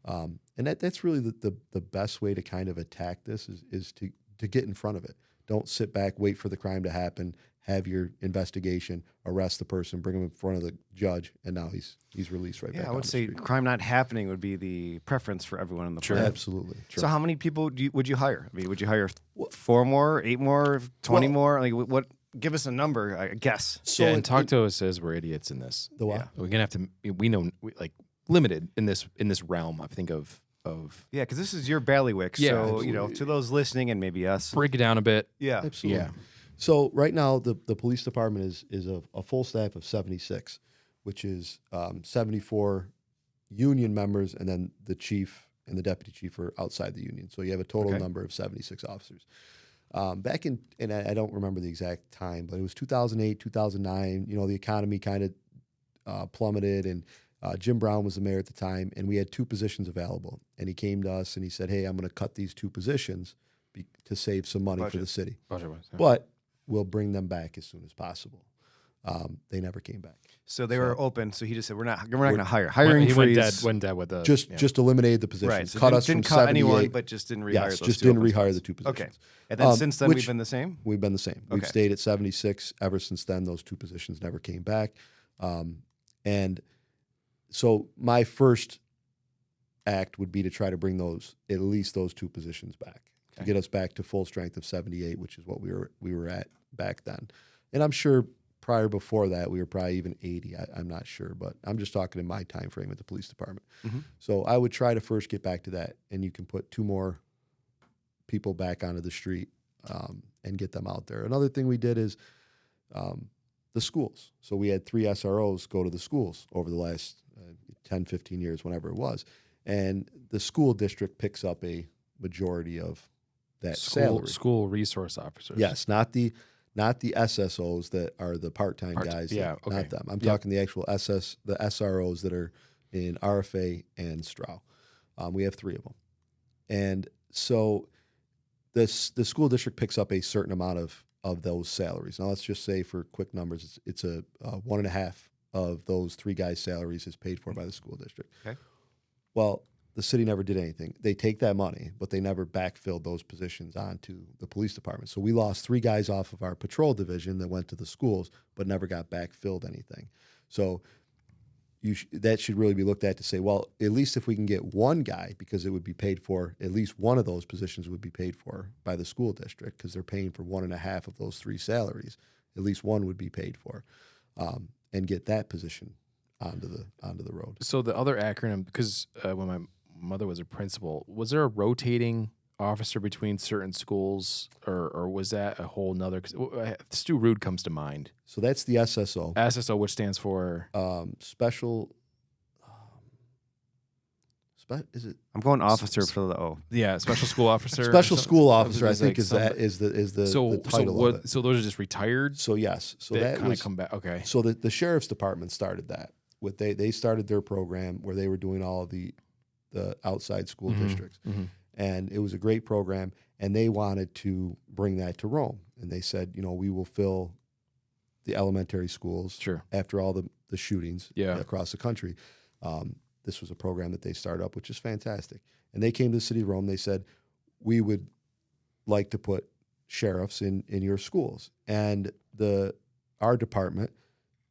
And that's really the best way to kind of attack this is to get in front of it. Don't sit back, wait for the crime to happen, have your investigation, arrest the person, bring him in front of the judge, and now he's released right back. I would say crime not happening would be the preference for everyone in the Sure, plan. absolutely. Sure. So how many people would you hire? I mean, would you hire 4 more, 8 more, 20 more? Like what? Give us a number, I guess. So and talk to us as we're idiots in this. The what? Yeah. We're gonna have to. We know limited in this realm. I think of. Yeah, because this is your bailiwick. Yeah, so absolutely. to those listening and maybe us. Break it down a bit. Yeah, Absolutely. Yeah. So right now, the police department is a full staff of 76, which is 74 union members, and then the chief and the deputy chief are outside the union. So you have a total number of 76 officers. Back in, and I don't remember the exact time, but it was 2008, 2009. The economy kind of plummeted, and Jim Brown was the mayor at the time, and we had 2 positions available. And he came to us and he said, hey, I'm going to cut these 2 positions to save some money for the city. Budget-wise, yeah. But we'll bring them back as soon as possible. They never came back. So they were open. So he just said, "We're not going to hire." Hiring he freeze. went dead with the Just eliminated the positions. Right. So cut didn't, us from didn't cut anyone, 78. but just didn't rehire Yes, those just 2 didn't open rehire spots. the 2 positions. Okay. And then since then, which- we've been the same? We've been the same. We've Okay. stayed at 76 ever since then. Those 2 positions never came back. And so my first act would be to try to bring at least those 2 positions back to get us back to full strength of 78, which is what we were at back then. And I'm sure before that, we were probably even 80. I'm not sure, but I'm just talking in my time frame at the police department. Mm-hmm. So I would try to first get back to that, and you can put 2 more people back onto the street and get them out there. Another thing we did is the schools. So we had 3 SROs go to the schools over the last 10, 15 years, whenever it was. And the school district picks up a majority of that School, salary. school resource officers. Yes, not the SSOs that are the part-time guys. Yeah, okay. Not them. I'm Yep. talking the actual the SROs that are in RFA and Strow. We have 3 of them. And so the school district picks up a certain amount of those salaries. Now, let's just say for quick numbers, it's a 1.5 of those 3 guys' salaries is paid for by the school district. Okay. Well, the city never did anything. They take that money, but they never backfilled those positions onto the police department. So we lost 3 guys off of our patrol division that went to the schools, but never got backfilled anything. So that should really be looked at to say, well, at least if we can get 1 guy, because it would be paid for, at least one of those positions would be paid for by the school district because they're paying for 1.5 of those 3 salaries. At least one would be paid for, and get that position onto the road. So the other acronym, because when my mother was a principal, was there a rotating officer between certain schools, or was that a whole nother? Because Stu Rude comes to mind. So that's the SSO. SSO, which stands for Special. Is it I'm going officer for the O. special school officer. special school officer? I It's think like is the title of it. So those are just retired. So yes, so that that kind was of come back. Okay. so the sheriff's department started that. They started their program where they were doing all of the outside school districts, and it was a great program. And they wanted to bring that to Rome, and they said, we will fill the elementary schools after all the shootings across the country. This was a program that they started up, which is fantastic. And they came to the city of Rome. They said, we would like to put sheriffs in your schools. And our department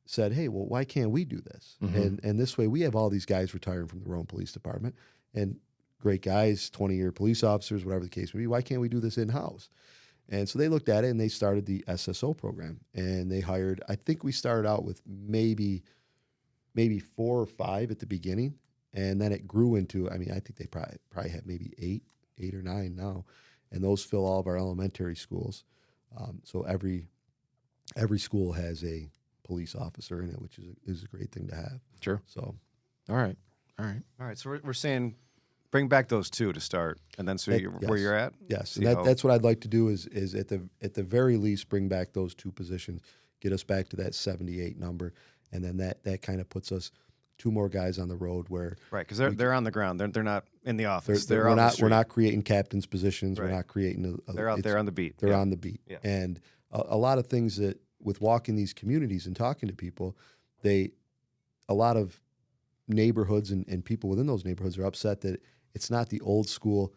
said, hey, well, why can't we do this? And this way we have all these guys retiring from the Rome Police Department and great guys, 20-year police officers, whatever the case may be. Why can't we do this in-house? And so they looked at it and they started the SSO program. And they hired, I think we started out with maybe 4 or 5 at the beginning. And then it grew into, I think they probably have maybe 8 or 9 now. And those fill all of our elementary schools. So every school has a police officer in it, which is a great thing to have. Sure. So, All right. So we're saying bring back those 2 to start, and then where you're at. Yes, and that's what I'd like to do is at the very least bring back those 2 positions, get us back to that 78 number, and then that kind of puts us 2 more guys on the road where because they're on the ground. They're not in the office. We're not creating captains positions. Right. We're not creating. They're out there on the beat. They're on the beat, and a lot of things that with walking these communities and talking to people, a lot of neighborhoods and people within those neighborhoods are upset that it's not the old school,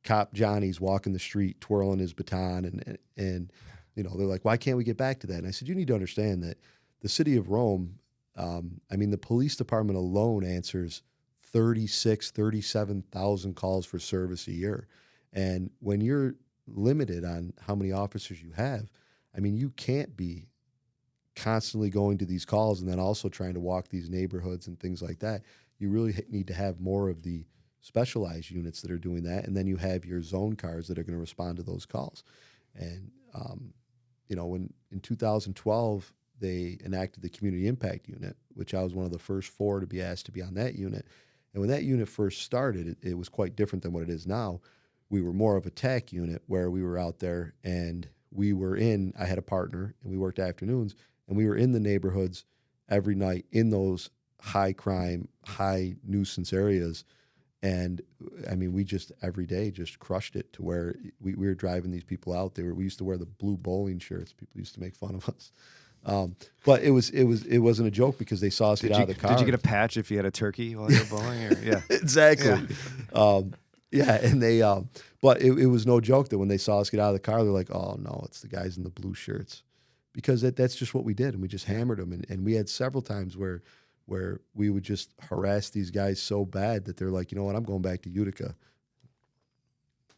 cop Johnny's walking the street twirling his baton and they're like, why can't we get back to that? And I said, you need to understand that the city of Rome, the police department alone answers 37,000 calls for service a year. And when you're limited on how many officers you have, you can't be constantly going to these calls and then also trying to walk these neighborhoods and things like that. You really need to have more of the specialized units that are doing that. And then you have your zone cars that are going to respond to those calls. And, when in 2012, they enacted the Community Impact Unit, which I was one of the first 4 to be asked to be on that unit. And when that unit first started, it was quite different than what it is now. We were more of a TAC unit where we were out there and I had a partner and we worked afternoons and we were in the neighborhoods every night in those high crime, high nuisance areas. And we just every day just crushed it to where we were driving these people out there. We used to wear the blue bowling shirts. People used to make fun of us. But it wasn't a joke because they saw us get out of the car. Did you get a patch if you had a turkey while you were bowling? Yeah, exactly. Yeah. And they, but it was no joke that when they saw us get out of the car, they're like, oh no, it's the guys in the blue shirts, because that's just what we did. And we just hammered them. And we had several times where we would just harass these guys so bad that they're like, you know what, I'm going back to Utica.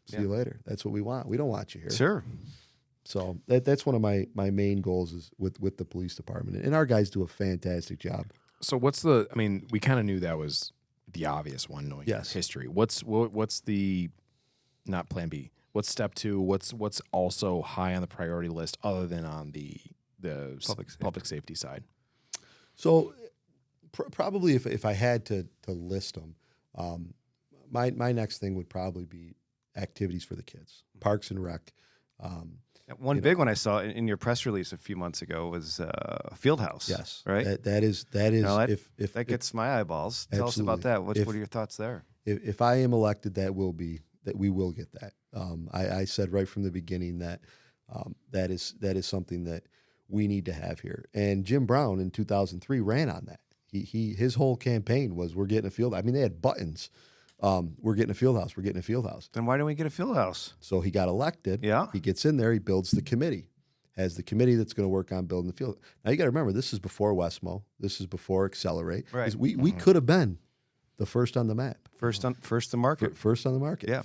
See you later. That's what we want. We don't want you here. Sure. So that's one of my main goals is with the police department. And our guys do a fantastic job. So we kind of knew that was the obvious one, knowing history. What's the, not plan B, what's step 2? What's also high on the priority list other than on the public safety side? So probably if I had to list them, my next thing would probably be activities for the kids. Parks and Rec. One big one I saw in your press release a few months ago was Fieldhouse. Yes, right. That is if That gets my eyeballs. Tell us about that. What are your thoughts there? If I am elected, that we will get that. I said right from the beginning that that is something that we need to have here. And Jim Brown in 2003 ran on that. His whole campaign was, we're getting a field. I mean, they had buttons. We're getting a field house. We're getting a field house. Then why don't we get a field house? So he got elected. Yeah. He gets in there. He builds the committee. Has the committee that's going to work on building the field. Now you got to remember, this is before Westmo. This is before Accelerate. Right. We could have been the first on the map. First to market. First on the market. Yeah.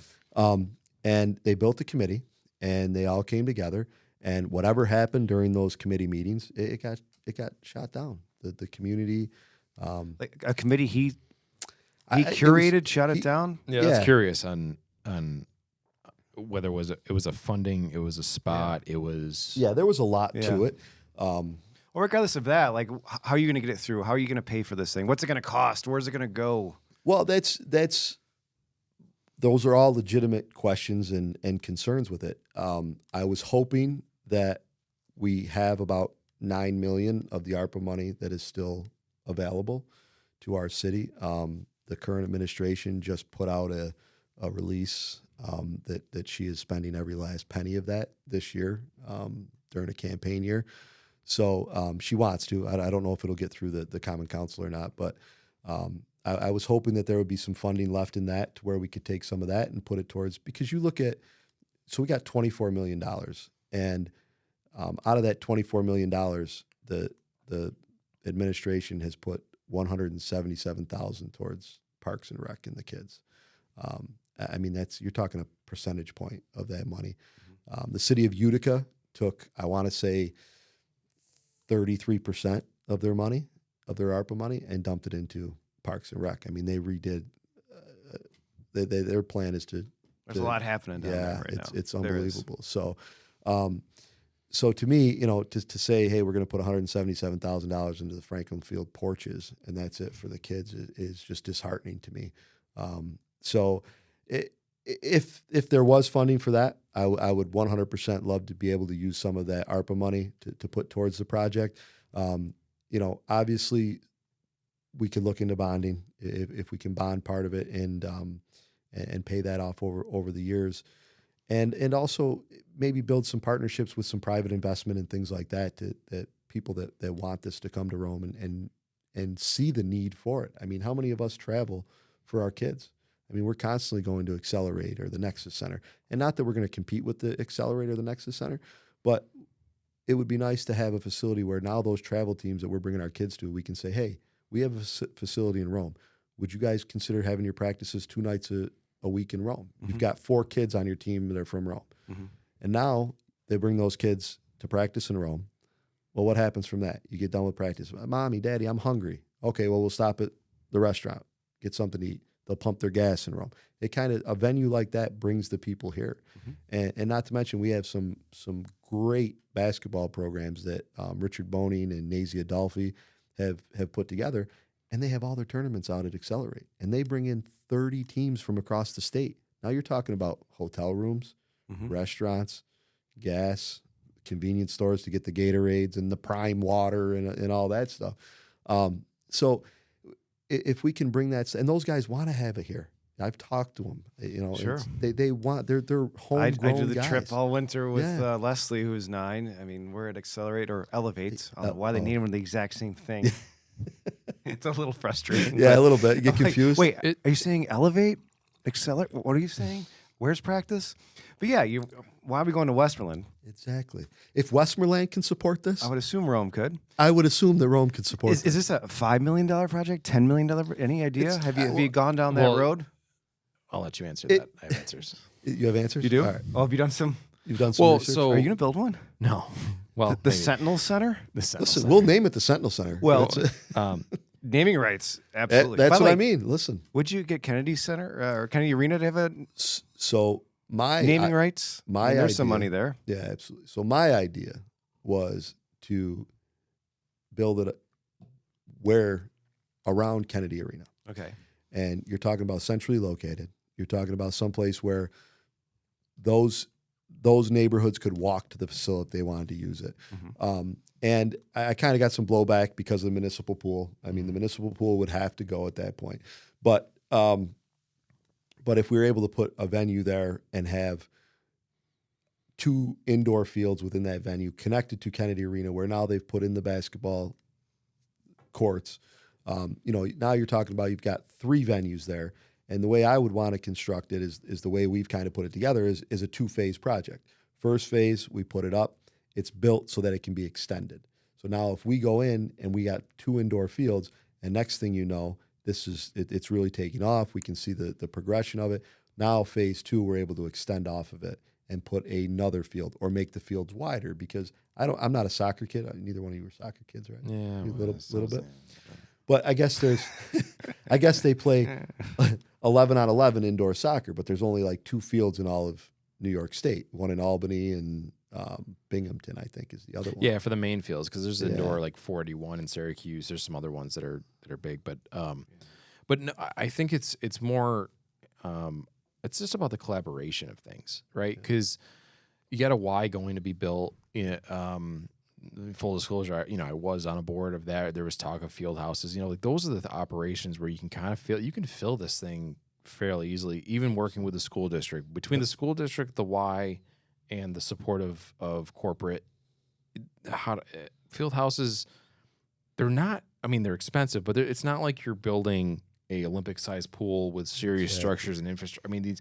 And they built the committee, and they all came together. And whatever happened during those committee meetings, it got shot down. The community, Like a committee he curated, shut it down. Yeah, that's curious on whether it was a funding, it was a spot, it was there was a lot to it. Well, regardless of that, like, how are you going to get it through? How are you going to pay for this thing? What's it going to cost? Where's it going to go? Well, those are all legitimate questions and concerns with it. I was hoping that we have about $9 million of the ARPA money that is still available to our city. The current administration just put out a release that she is spending every last penny of that this year during a campaign year. So she wants to. I don't know if it'll get through the Common Council or not, but I was hoping that there would be some funding left in that to where we could take some of that and put it towards, because you look at, so we got $24 million, and out of that $24 million, the administration has put $177,000 towards Parks and Rec and the kids. I mean, you're talking a percentage point of that money. The city of Utica took, I want to say, 33% of their money, of their ARPA money, and dumped it into Parks and Rec. I mean, they redid. Their plan is to. There's a lot happening down there right now. It's unbelievable. So, so to me, to say, hey, we're going to put $177,000 into the Franklin Field porches and that's it for the kids is just disheartening to me. So, if there was funding for that, I would 100% love to be able to use some of that ARPA money to put towards the project. Obviously, we could look into bonding if we can bond part of it and pay that off over the years. And also maybe build some partnerships with some private investment and things like that that people that want this to come to Rome and see the need for it. I mean, how many of us travel for our kids? I mean, we're constantly going to Accelerate or the Nexus Center. And not that we're going to compete with the Accelerate or the Nexus Center, but it would be nice to have a facility where now those travel teams that we're bringing our kids to, we can say, hey, we have a facility in Rome. Would you guys consider having your practices 2 nights a week in Rome? Mm-hmm. You've got 4 kids on your team that are from Rome. Mm-hmm. And now they bring those kids to practice in Rome. Well, what happens from that? You get done with practice. Mommy, Daddy, I'm hungry. Okay, well, we'll stop at the restaurant, get something to eat. They'll pump their gas in Rome. It kind of, a venue like that brings the people here. Mm-hmm. And not to mention, we have some great basketball programs that Richard Boning and Nazia Adolfi have put together. And they have all their tournaments out at Accelerate. And they bring in 30 teams from across the state. Now you're talking about hotel rooms, mm-hmm. restaurants, gas, convenience stores to get the Gatorades and the Prime water and all that stuff. So if we can bring that, and those guys want to have it here. I've talked to them. Sure. They want, they're homegrown guys. I do the trip all winter with Leslie, who's 9. I mean, we're at Accelerate or Elevate. I don't know why they name them the exact same thing. It's a little frustrating. Yeah, a little bit. You get confused. Wait, are you saying Elevate? Accelerate? What are you saying? Where's practice? But yeah, why are we going to Westmoreland? Exactly. If Westmoreland can support this, I would assume Rome could. I would assume that Rome could support this. Is this a $5 million project? $10 million? Any idea? Have you gone down that road? I'll let you answer that. I have answers. You have answers? You do? All right. Oh, have you done some? You've done some research? So are you going to build one? No. Well, the Sentinel Center? The Sentinel Listen, Center. we'll name it the Sentinel Center. Well, naming rights, absolutely. That's what I mean. Listen. Would you get Kennedy Center or Kennedy Arena to have a naming rights? There's some money there. Yeah, absolutely. So my idea was to build it around Kennedy Arena. Okay. And you're talking about centrally located. You're talking about someplace where those neighborhoods could walk to the facility if they wanted to use it. And I kind of got some blowback because of the municipal pool. I mean, the municipal pool would have to go at that point. But if we were able to put a venue there and have 2 indoor fields within that venue connected to Kennedy Arena, where now they've put in the basketball courts, now you're talking about you've got 3 venues there. And the way I would want to construct it is the way we've kind of put it together is a 2-phase project. First phase, we put it up. It's built so that it can be extended. So now if we go in and we got 2 indoor fields, and next thing you know, it's really taking off. We can see the progression of it. Now phase 2, we're able to extend off of it and put another field or make the fields wider, because I'm not a soccer kid. Neither one of you are soccer kids, right? Yeah, a little bit. But I guess they play 11 on 11 indoor soccer, but there's only like 2 fields in all of New York State. One in Albany and Binghamton, I think, is the other one. Yeah, for the main fields, because there's indoor like 41 in Syracuse. There's some other ones that are big, but no, I think it's more it's just about the collaboration of things, right? Because you got a Y going to be built. Full disclosure, I was on a board of that. There was talk of field houses. Like those are the operations where you can kind of fill this thing fairly easily, even working with the school district. Between the school district, the Y, and the support of corporate, field houses, they're not. I mean, they're expensive, but it's not like you're building a Olympic-sized pool with serious structures and infrastructure. I mean,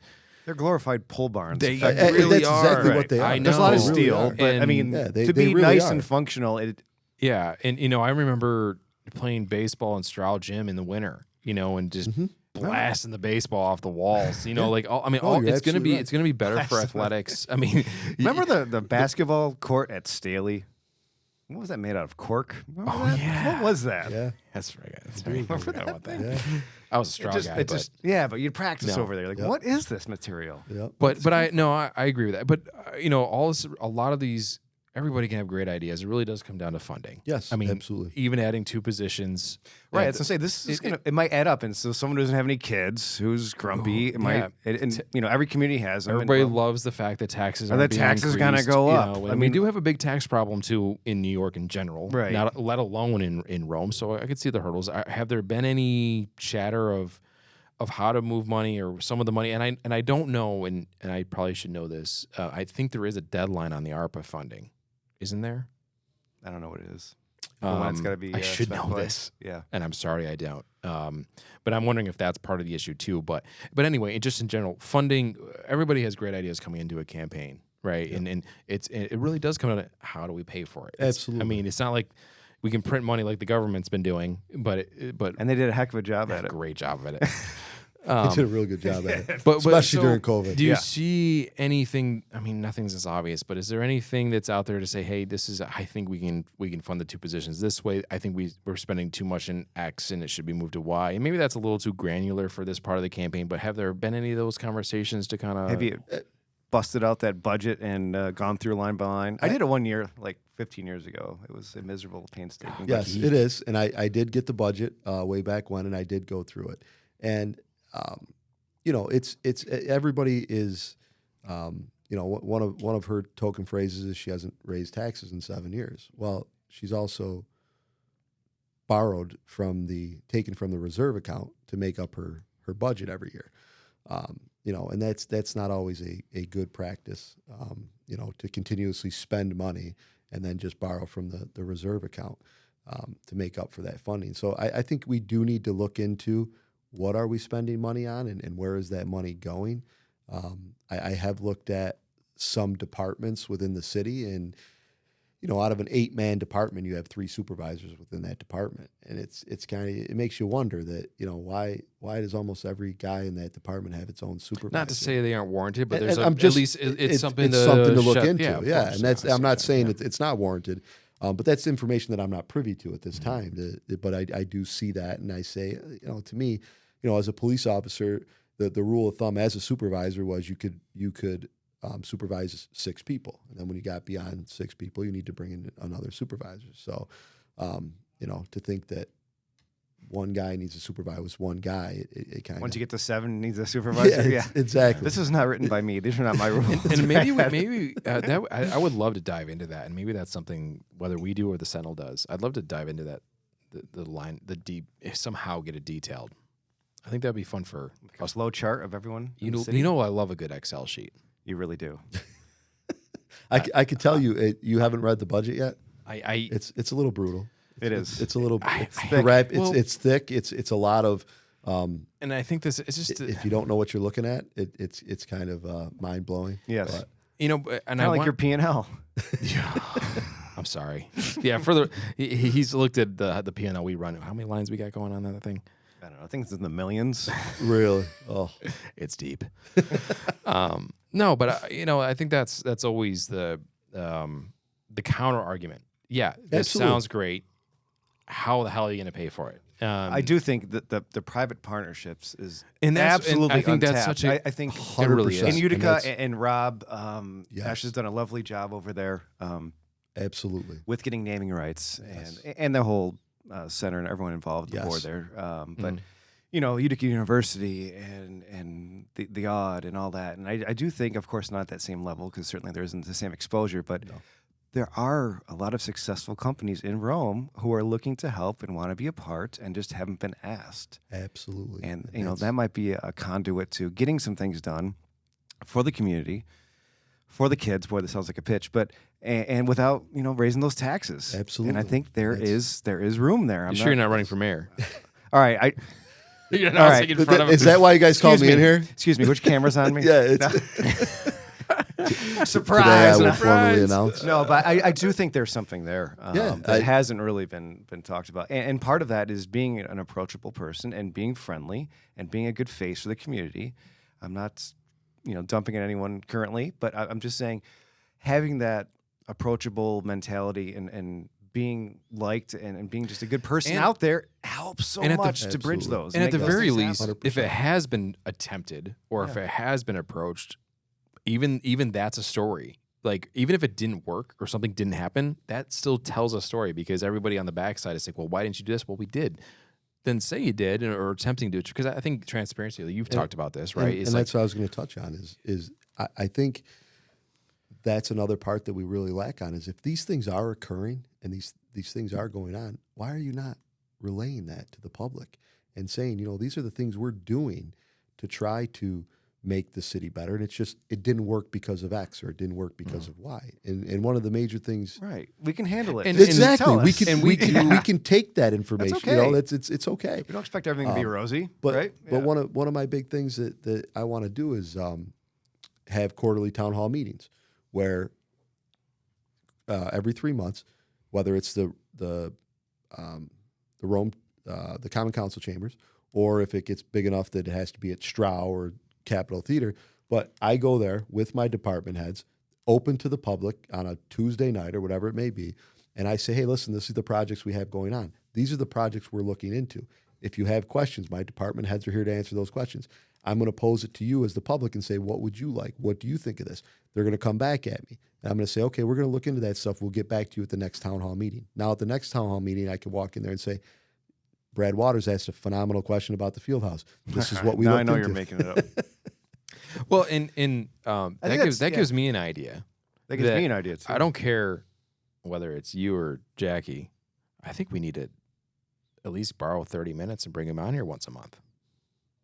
they're glorified pole barns. They really really that's are. exactly what they are. I know. There's a lot of They really steel, are. but I mean, Yeah, to they be really nice are. and functional, Yeah, and I remember playing baseball in Stroud Gym in the winter, and just blasting the baseball off the walls. you're It's gonna absolutely right. it's gonna be better for athletics. I mean, remember the basketball court at Staley? What was that made out of? Cork? Remember that? yeah. What was that? Yeah. That's right. I forgot about that. Yeah. I was a Stroud guy, but Yeah, but you'd practice No. over there. Like, Yep. what is this material? Yep. but I agree with that. But a lot of these, everybody can have great ideas. It really does come down to funding. Yes, I mean, absolutely. even adding 2 positions. Right. I at was gonna say this is it might add up, and so someone who doesn't have any kids, who's grumpy, it might, and every community has them. Everybody and, loves the fact that taxes And are the being taxes gonna increased, go up. and I we mean- do have a big tax problem too in New York in general, Right. Not let alone in Rome. So I could see the hurdles. Have there been any chatter of how to move money or some of the money? And I don't know, and I probably should know this. I think there is a deadline on the ARPA funding, isn't there? I don't know what it is. When it's got to be. I should spent know by. this. Yeah. And I'm sorry I don't. But I'm wondering if that's part of the issue too. But anyway, just in general, funding. Everybody has great ideas coming into a campaign, right? Yeah. And it really does come down to how do we pay for it? Absolutely. I mean, it's not like we can print money like the government's been doing, but And they did a heck of a job at it. great job at it. They did a really good job at it, But especially so during COVID. Do you Yeah. see anything? I mean, nothing's as obvious, but is there anything that's out there to say, hey, I think we can fund the 2 positions this way. I think we're spending too much in X and it should be moved to Y. And maybe that's a little too granular for this part of the campaign, but have there been any of those conversations to kind of Have you busted out that budget and gone through line by line? I did it one year, like 15 years ago. It was a miserable, painstaking. Yes, it is, and I did get the budget way back when, and I did go through it, and it's everybody is, one of her token phrases is she hasn't raised taxes in 7 years. Well, she's also taken from the reserve account to make up her budget every year. And that's not always a good practice, to continuously spend money and then just borrow from the reserve account to make up for that funding. So I think we do need to look into what are we spending money on and where is that money going. I have looked at some departments within the city, and out of an 8-man department, you have 3 supervisors within that department, and it's kind of, it makes you wonder that why does almost every guy in that department have its own supervisor? not to say they aren't warranted, but And- there's and I'm at just- least it's something it's something to look shut- into. of Yeah, course. and that's I I'm not see saying that, it's not warranted, but that's information that I'm not privy to at this time. But I do see that, and I say, to me, as a police officer, the rule of thumb as a supervisor was you could supervise 6 people, and then when you got beyond 6 people, you need to bring in another supervisor. So, to think that one guy needs a supervisor with one guy, it kind of. Once you get to 7, it needs a supervisor. Yeah, exactly. This is not written by me. These are not my rules. And I would love to dive into that, and maybe that's something whether we do or the Sentinel does. I'd love to dive into that, the deep, somehow get it detailed. I think that'd be fun for a flow chart of everyone. you know, I love a good Excel sheet. You really do. I could tell you, you haven't read the budget yet. It's a little brutal. It is. It's a little. It's thick. It's thick. It's a lot of. And I think it's just if you don't know what you're looking at, it's kind of mind blowing. Yes. But, you know, and I like your P&L. I'm sorry. Yeah, he's looked at the P&L we run. How many lines we got going on that thing? I don't know. I think it's in the millions. Really? Oh, it's deep. No, but you know, I think that's always the counter argument. Yeah, this Absolutely. sounds great. How the hell are you going to pay for it? I do think that the private partnerships is And absolutely I think untapped. that's such a. I think 100%. in Utica And and Rob, Yes. Ash has done a lovely job over there absolutely. with getting naming rights Yes. and the whole center and everyone involved, the Yes. board there. But you know, Utica University and the odd and all that. And I do think, of course, not at that same level because certainly there isn't the same exposure, but. No. There are a lot of successful companies in Rome who are looking to help and want to be a part and just haven't been asked. Absolutely. And you know, that's- that might be a conduit to getting some things done for the community, for the kids. Boy, this sounds like a pitch, but and without, you know, raising those taxes. Absolutely. And I think there is room there. You sure you're not running for mayor? All right. You're All not right. sitting in front of Is that why you guys called me in here? Excuse me. Which camera's on me? Yeah. It's, Surprise. Today I will Surprise. formally announce. No, but I do think there's something there Yeah, that hasn't really been talked about. And part of that is being an approachable person and being friendly and being a good face for the community. I'm not, you know, dumping at anyone currently, but I'm just saying having that approachable mentality and being liked and being just a good person And- out there helps so and at the- much to bridge Absolutely. those. And at make the those very things least, happen. if it has been attempted or if it has been approached, even that's a story. Like, even if it didn't work or something didn't happen, that still tells a story because everybody on the backside is like, well, why didn't you do this? Well, we did. Then say you did or attempting to, because I think transparency, you've talked about this, right? And that's what I was going to touch on is I think that's another part that we really lack on is if these things are occurring and these things are going on, why are you not relaying that to the public and saying, you know, these are the things we're doing to try to make the city better. And it's just, it didn't work because of X or it didn't work because of Y. And one of the major things. Right. We can handle it. And- Just Exactly. tell We us. can, And we can take that information. okay. You know, it's okay. We don't expect everything to be rosy, But right? but one of my big things that I want to do is have quarterly town hall meetings where every 3 months, whether it's the Rome the Common Council chambers, or if it gets big enough that it has to be at Strow or Capitol Theater, but I go there with my department heads, open to the public on a Tuesday night or whatever it may be, and I say, hey, listen, this is the projects we have going on. These are the projects we're looking into. If you have questions, my department heads are here to answer those questions. I'm going to pose it to you as the public and say, what would you like? What do you think of this? They're going to come back at me. And I'm going to say, okay, we're going to look into that stuff. We'll get back to you at the next town hall meeting. Now, at the next town hall meeting, I can walk in there and say, Brad Waters asked a phenomenal question about the field house. This is what we now looked I know into. you're making it up. Well, that gives me an idea. That gives me an idea too. I don't care whether it's you or Jackie. I think we need to at least borrow 30 minutes and bring him on here once a month.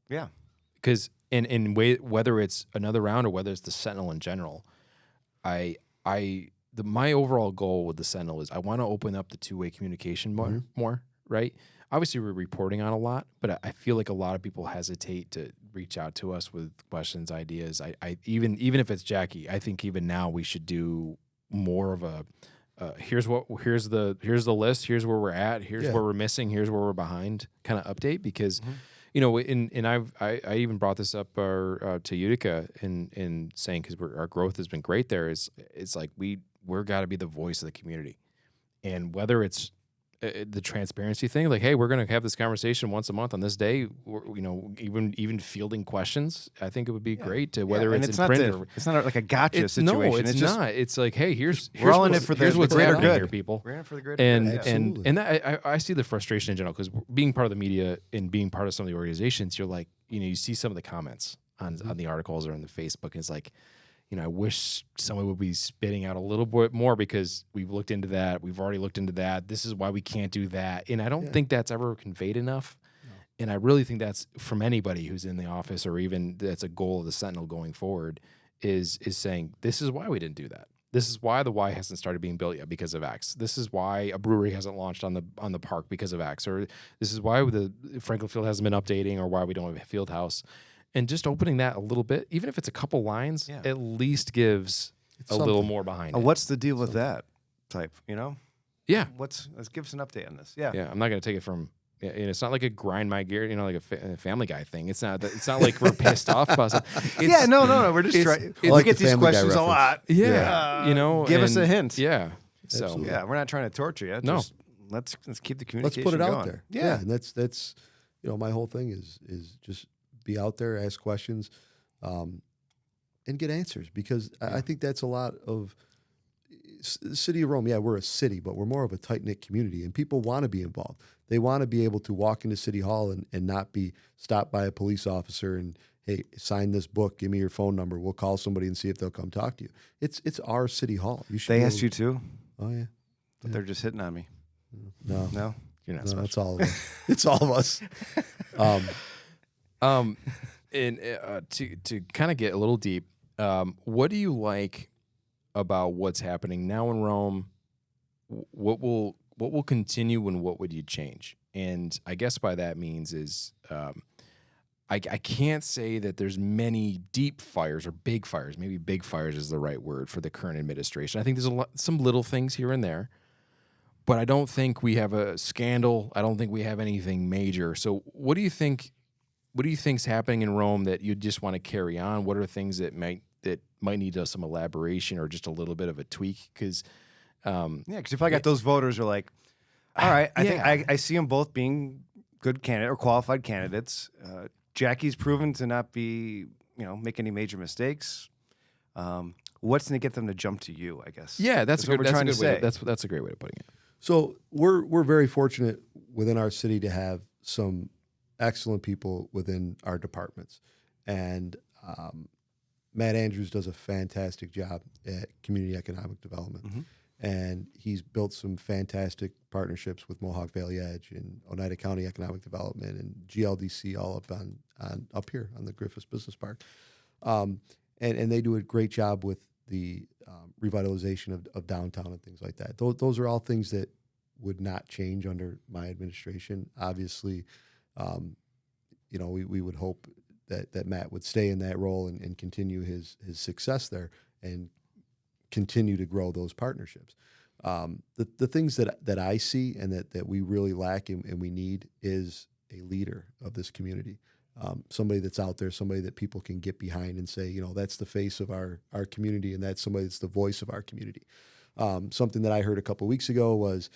Yeah. Because whether it's another round or whether it's the Sentinel in general, my overall goal with the Sentinel is I want to open up the two-way communication more, right? Obviously, we're reporting on a lot, but I feel like a lot of people hesitate to reach out to us with questions, ideas. Even if it's Jackie, I think even now we should do more of a here's the list, here's where we're at, here's where we're missing, here's where we're behind kind of update because. You know, I even brought this up to Utica in saying because our growth has been great there. It's like we're got to be the voice of the community, and whether it's the transparency thing, like, hey, we're going to have this conversation once a month on this day, you know, even fielding questions. I think it would be great to whether and it's not in print or it's not like a gotcha situation. No, it's just, not. It's like, hey, here's we're all in it what's- for here's the what's greater happening good. here, people. We're in it for the greater And good. Absolutely. and that I see the frustration in general, because being part of the media and being part of some of the organizations, you're like, you know, you see some of the comments on the articles or on the Facebook, and it's like, you know, I wish someone would be spitting out a little bit more, because we've looked into that. We've already looked into that. This is why we can't do that. And I don't think that's ever conveyed enough. No. And I really think that's from anybody who's in the office, or even that's a goal of the Sentinel going forward, is saying, this is why we didn't do that. This is why the Y hasn't started being built yet, because of X. This is why a brewery hasn't launched on the park, because of X. Or this is why the Franklin Field hasn't been updating, or why we don't have a field house. And just opening that a little bit, even if it's a couple lines, at least gives a little more behind it. What's the deal with that type, you know? Yeah. Let's give us an update on this. Yeah. Yeah, I'm not going to take it from... Yeah, and it's not like a grind my gear, you know, like a Family Guy thing. It's not like we're pissed off about something. No. We're just trying. We like get the these Family Guy questions a reference. lot. Yeah, you know, give us a hint. Yeah. So Absolutely. Yeah, we're not trying to torture you. No. Just let's keep the Let's communication put it going. out there. Yeah. And that's you know, my whole thing is just be out there, ask questions, and get answers, because I think that's a lot of the city of Rome. Yeah, we're a city, but we're more of a tight-knit community, and people want to be involved. They want to be able to walk into City Hall and not be stopped by a police officer and, hey, sign this book, give me your phone number. We'll call somebody and see if they'll come talk to you. It's our City Hall. You should. They be asked able you too, Oh yeah. but they're just hitting on me. No. No. you're not No, special. it's all of us. It's all of us. And to kind of get a little deep, what do you like about what's happening now in Rome? What will continue, and what would you change? And I guess by that means is, I can't say that there's many deep fires or big fires. Maybe big fires is the right word for the current administration. I think there's some little things here and there, but I don't think we have a scandal. I don't think we have anything major. So what do you think? What do you think's happening in Rome that you just want to carry on? What are things that might need some elaboration or just a little bit of a tweak? Because because if I got those voters who are like, all right, I think I see them both being good candidate or qualified candidates. Jackie's proven to not be, make any major mistakes. What's going to get them to jump to you? I guess. Yeah, that's what we're trying to say. That's a great way of putting it. So we're very fortunate within our city to have some excellent people within our departments, and Matt Andrews does a fantastic job at community economic development, and he's built some fantastic partnerships with Mohawk Valley Edge and Oneida County Economic Development and GLDC all up here on the Griffiths Business Park, and they do a great job with the revitalization of downtown and things like that. Those are all things that would not change under my administration. Obviously, we would hope that Matt would stay in that role and continue his success there and continue to grow those partnerships. The things that I see and that we really lack and we need is a leader of this community. Somebody that's out there, somebody that people can get behind and say, that's the face of our community, and that's somebody that's the voice of our community. Something that I heard a couple of weeks ago was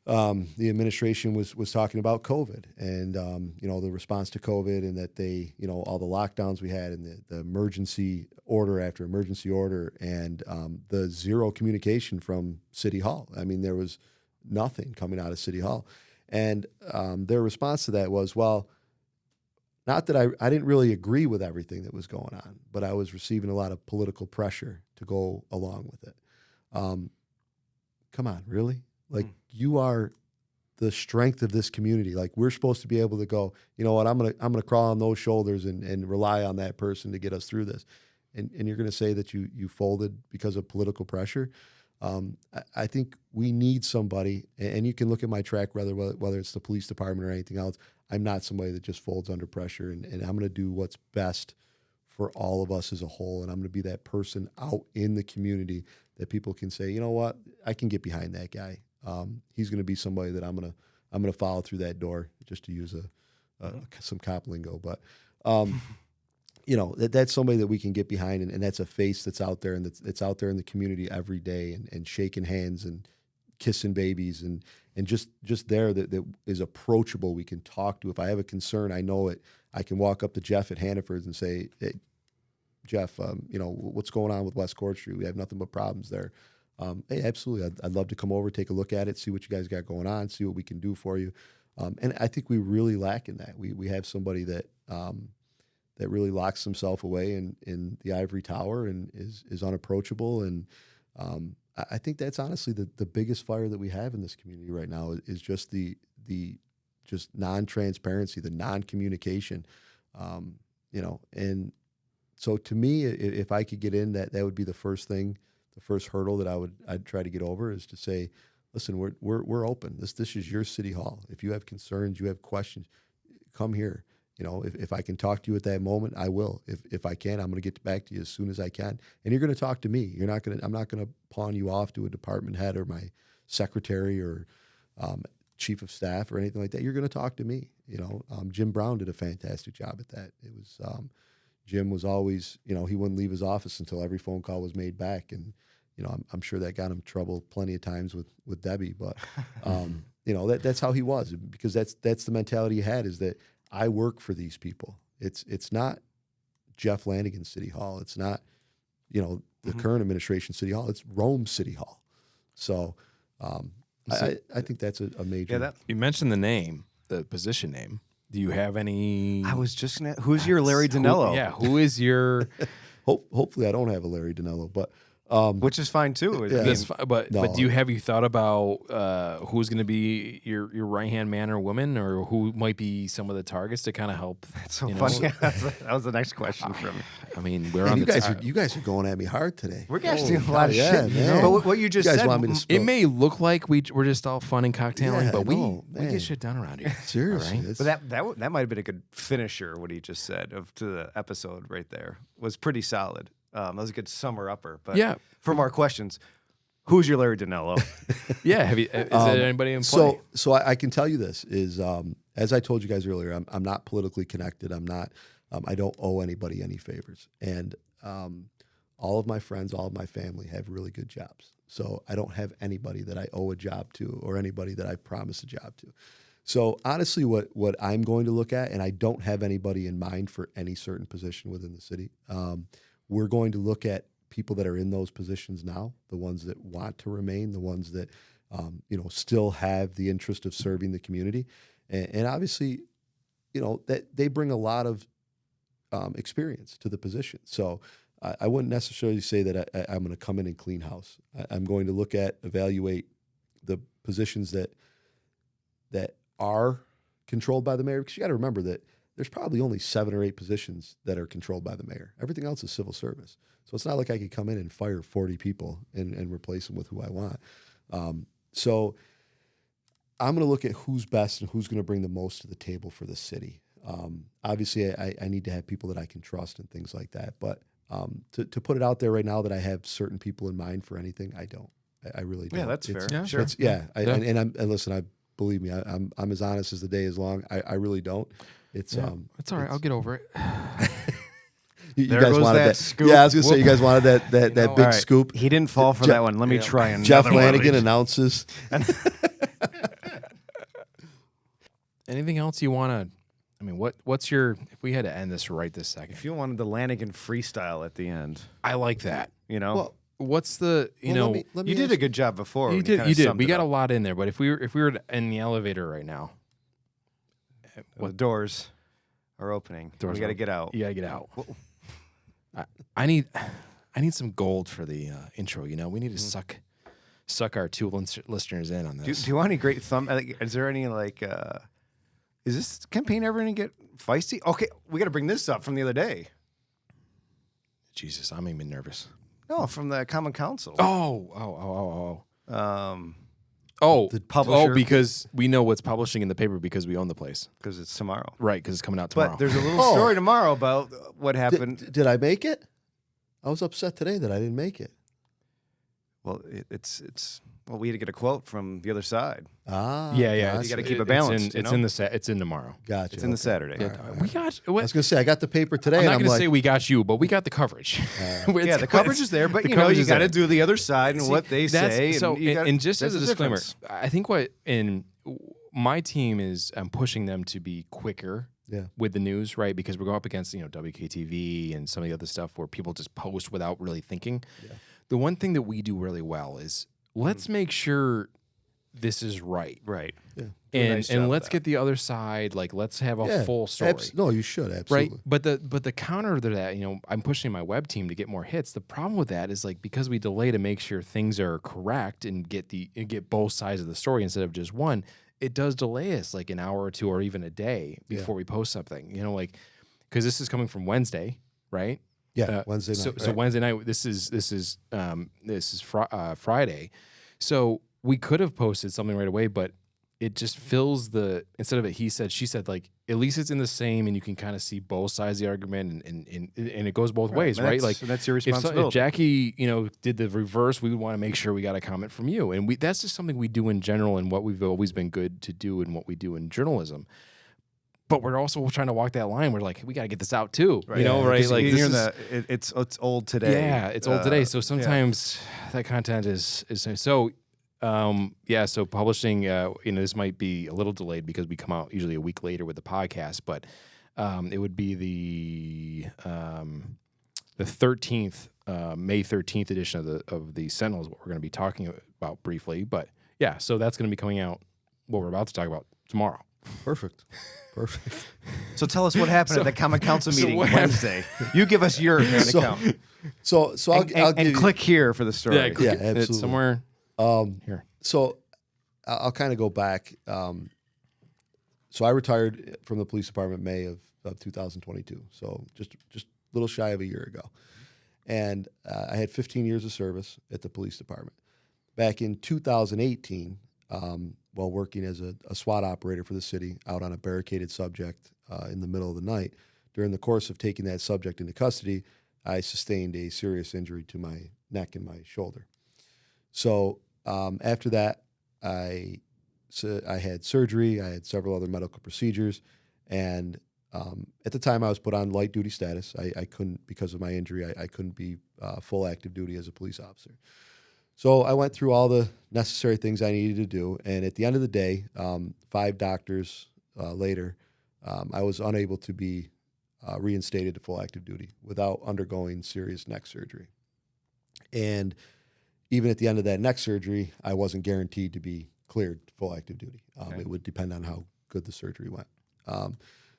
the administration was talking about COVID and, the response to COVID, and that they, all the lockdowns we had and the emergency order after emergency order, and the zero communication from City Hall. I mean, there was nothing coming out of City Hall. And their response to that was, well, not that I didn't really agree with everything that was going on, but I was receiving a lot of political pressure to go along with it. Come on, really? Like, you are the strength of this community. Like, we're supposed to be able to go, you know what, I'm gonna crawl on those shoulders and rely on that person to get us through this. And you're gonna say that you folded because of political pressure. I think we need somebody, and you can look at my track record, whether it's the police department or anything else. I'm not somebody that just folds under pressure, and I'm going to do what's best for all of us as a whole. And I'm going to be that person out in the community that people can say, you know what, I can get behind that guy. He's going to be somebody that I'm going to follow through that door, just to use some cop lingo. But that's somebody that we can get behind, and that's a face that's out there, and that's out there in the community every day, and shaking hands and kissing babies and just there that is approachable. We can talk to. If I have a concern, I know it. I can walk up to Jeff at Hannaford's and say, hey, Jeff, what's going on with West Court Street? We have nothing but problems there. Hey, absolutely. I'd love to come over, take a look at it, see what you guys got going on, see what we can do for you. And I think we really lack in that. We have somebody that really locks himself away in the ivory tower and is unapproachable. And I think that's honestly the biggest fire that we have in this community right now is just the just non-transparency, the non-communication, and so to me, if I could get in, that would be the first thing, the first hurdle that I'd try to get over is to say, listen, we're open. This is your city hall. If you have concerns, you have questions, come here. If I can talk to you at that moment, I will. If I can, I'm going to get back to you as soon as I can. And you're going to talk to me. I'm not going to pawn you off to a department head or my secretary or chief of staff or anything like that. You're going to talk to me. Jim Brown did a fantastic job at that. It was Jim was always, he wouldn't leave his office until every phone call was made back. And, I'm sure that got him in trouble plenty of times with Debbie, but, that's how he was, because that's the mentality he had, is that I work for these people. It's not Jeff Lanigan City Hall. It's not, the current administration City Hall. It's Rome City Hall. So, I think that's a major. Yeah, you mentioned the name, the position name. Do you have any? I was just gonna. Who's your Larry Dinello? Who is your? Hopefully, I don't have a Larry Dinello, but which is fine too. Yeah. But have you thought about who's going to be your right hand man or woman, or who might be some of the targets to kind of help? That's so funny. That was the next question for me. I mean, we're on you guys are going at me hard today. We're guys doing a lot of shit. Man. But what you just said, want me to it may look like we're just all fun and cocktailing, but we get shit done around here. Seriously, right? But that might have been a good finisher. What he just said to the episode right there was pretty solid. That was a good summer upper. But yeah, from our questions, who's your Larry Dinello? Yeah, is there anybody in play? So I can tell you this is, as I told you guys earlier, I'm not politically connected. I'm not. I don't owe anybody any favors, and all of my friends, all of my family have really good jobs. So I don't have anybody that I owe a job to, or anybody that I promised a job to. So honestly, what I'm going to look at, and I don't have anybody in mind for any certain position within the city. We're going to look at people that are in those positions now, the ones that want to remain, the ones that still have the interest of serving the community, and obviously, that they bring a lot of experience to the position. So I wouldn't necessarily say that I'm going to come in and clean house. I'm going to evaluate the positions that are controlled by the mayor, because you got to remember that there's probably only 7 or 8 positions that are controlled by the mayor. Everything else is civil service. So it's not like I could come in and fire 40 people and replace them with who I want. So I'm going to look at who's best and who's going to bring the most to the table for the city. Obviously, I need to have people that I can trust and things like that. But to put it out there right now that I have certain people in mind for anything, I don't. I really don't. Yeah, that's fair. Yeah, sure. And listen, believe me, I'm as honest as the day is long. I really don't. It's all right. I'll get over it. You guys wanted that scoop. Yeah, I was gonna say you guys wanted that big right. scoop. He didn't fall for that one. Let me try another Jeff one. Lanigan announces. Anything else you want to? I mean, what's your? If we had to end this right this second, if you wanted the Lanigan freestyle at the end, I like that. Well, what's the? let me you did a good job before. You did. We got a lot in there, but if we were in the elevator right now, the doors are opening. We got to get out. You got to get out. I need some gold for the intro. We need to suck our 2 listeners in on this. Do you want any great is there any is this campaign ever going to get feisty? Okay, we got to bring this up from the other day. Jesus, I'm even nervous. No, from the Common Council. The publisher. Because we know what's publishing in the paper because we own the place. Because it's tomorrow. Right, because it's coming out tomorrow. But there's a little story tomorrow about what happened. Did I make it? I was upset today that I didn't make it. Well, it's Well, we had to get a quote from the other side. Ah, Yeah. gotcha. You gotta keep it balanced, It's you in know? it's in tomorrow. Gotcha. It's in the okay. Saturday. All right. We got. I was gonna say I got the paper today, I'm and not I'm going to like, say we got you, but we got the coverage. Yeah, the coverage is there, but the you know coverage you is got to there. do the other side and See, what they that's- say. So, and, you gotta, and just as there's a disclaimer, difference. I think my team is I'm pushing them to be quicker yeah, with the news, right? Because we're going up against WKTV and some of the other stuff where people just post without really thinking. Yeah. The one thing that we do really well is let's make sure this is right, Right. yeah, Do a nice job and of let's that. get the other side. Like let's have a yeah. full story. No, you should absolutely. Right, but the counter to that, I'm pushing my web team to get more hits. The problem with that is like because we delay to make sure things are correct and get both sides of the story instead of just one, it does delay us like an hour or two or even a day before we post something. Like because this is coming from Wednesday, right? Yeah, Wednesday night. So Wednesday night. This is Friday. So we could have posted something right away, but it just fills instead of it he said she said, like at least it's in the same and you can kind of see both sides of the argument and it goes both ways, And right? that's- Like that's your if responsibility. Jackie did the reverse, we would want to make sure we got a comment from you, and that's just something we do in general and what we've always been good to do and what we do in journalism. But we're also trying to walk that line. We're like, we got to get this out too, Right. right? Because Like you this hear is, it's old today. yeah, it's old today. So yeah. sometimes that content is so. So publishing, this might be a little delayed because we come out usually a week later with the podcast, but it would be the 13th, May 13th edition of the Sentinel is what we're going to be talking about briefly. But yeah, so that's going to be coming out. What we're about to talk about tomorrow. Perfect. So tell us what happened at the Common Council so meeting what happened- Wednesday. You give us your account. So I'll And give you, click here for the story. Yeah, It's absolutely. somewhere here. So I'll kind of go back. So I retired from the police department May of 2022. So just a little shy of a year ago. And I had 15 years of service at the police department. Back in 2018, while working as a SWAT operator for the city out on a barricaded subject in the middle of the night, during the course of taking that subject into custody, I sustained a serious injury to my neck and my shoulder. So after that, I had surgery. I had several other medical procedures, and at the time I was put on light duty status. I couldn't, because of my injury, I couldn't be full active duty as a police officer. So I went through all the necessary things I needed to do, and at the end of the day, 5 doctors later, I was unable to be reinstated to full active duty without undergoing serious neck surgery. And even at the end of that neck surgery, I wasn't guaranteed to be cleared to full active duty. Okay. It would depend on how good the surgery went.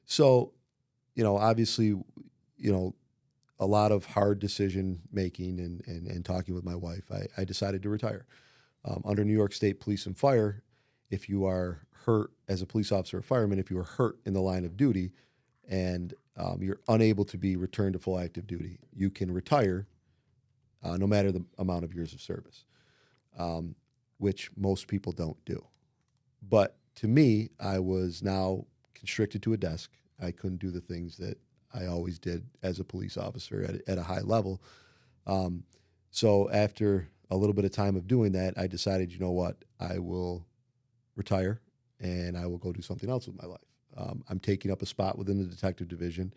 So, obviously, a lot of hard decision making and talking with my wife, I decided to retire. Under New York State Police and Fire, if you are hurt as a police officer or fireman, if you are hurt in the line of duty and you're unable to be returned to full active duty, you can retire no matter the amount of years of service, which most people don't do. But to me, I was now constricted to a desk. I couldn't do the things that I always did as a police officer at a high level. So after a little bit of time of doing that, I decided, you know what, I will retire and I will go do something else with my life. I'm taking up a spot within the detective division.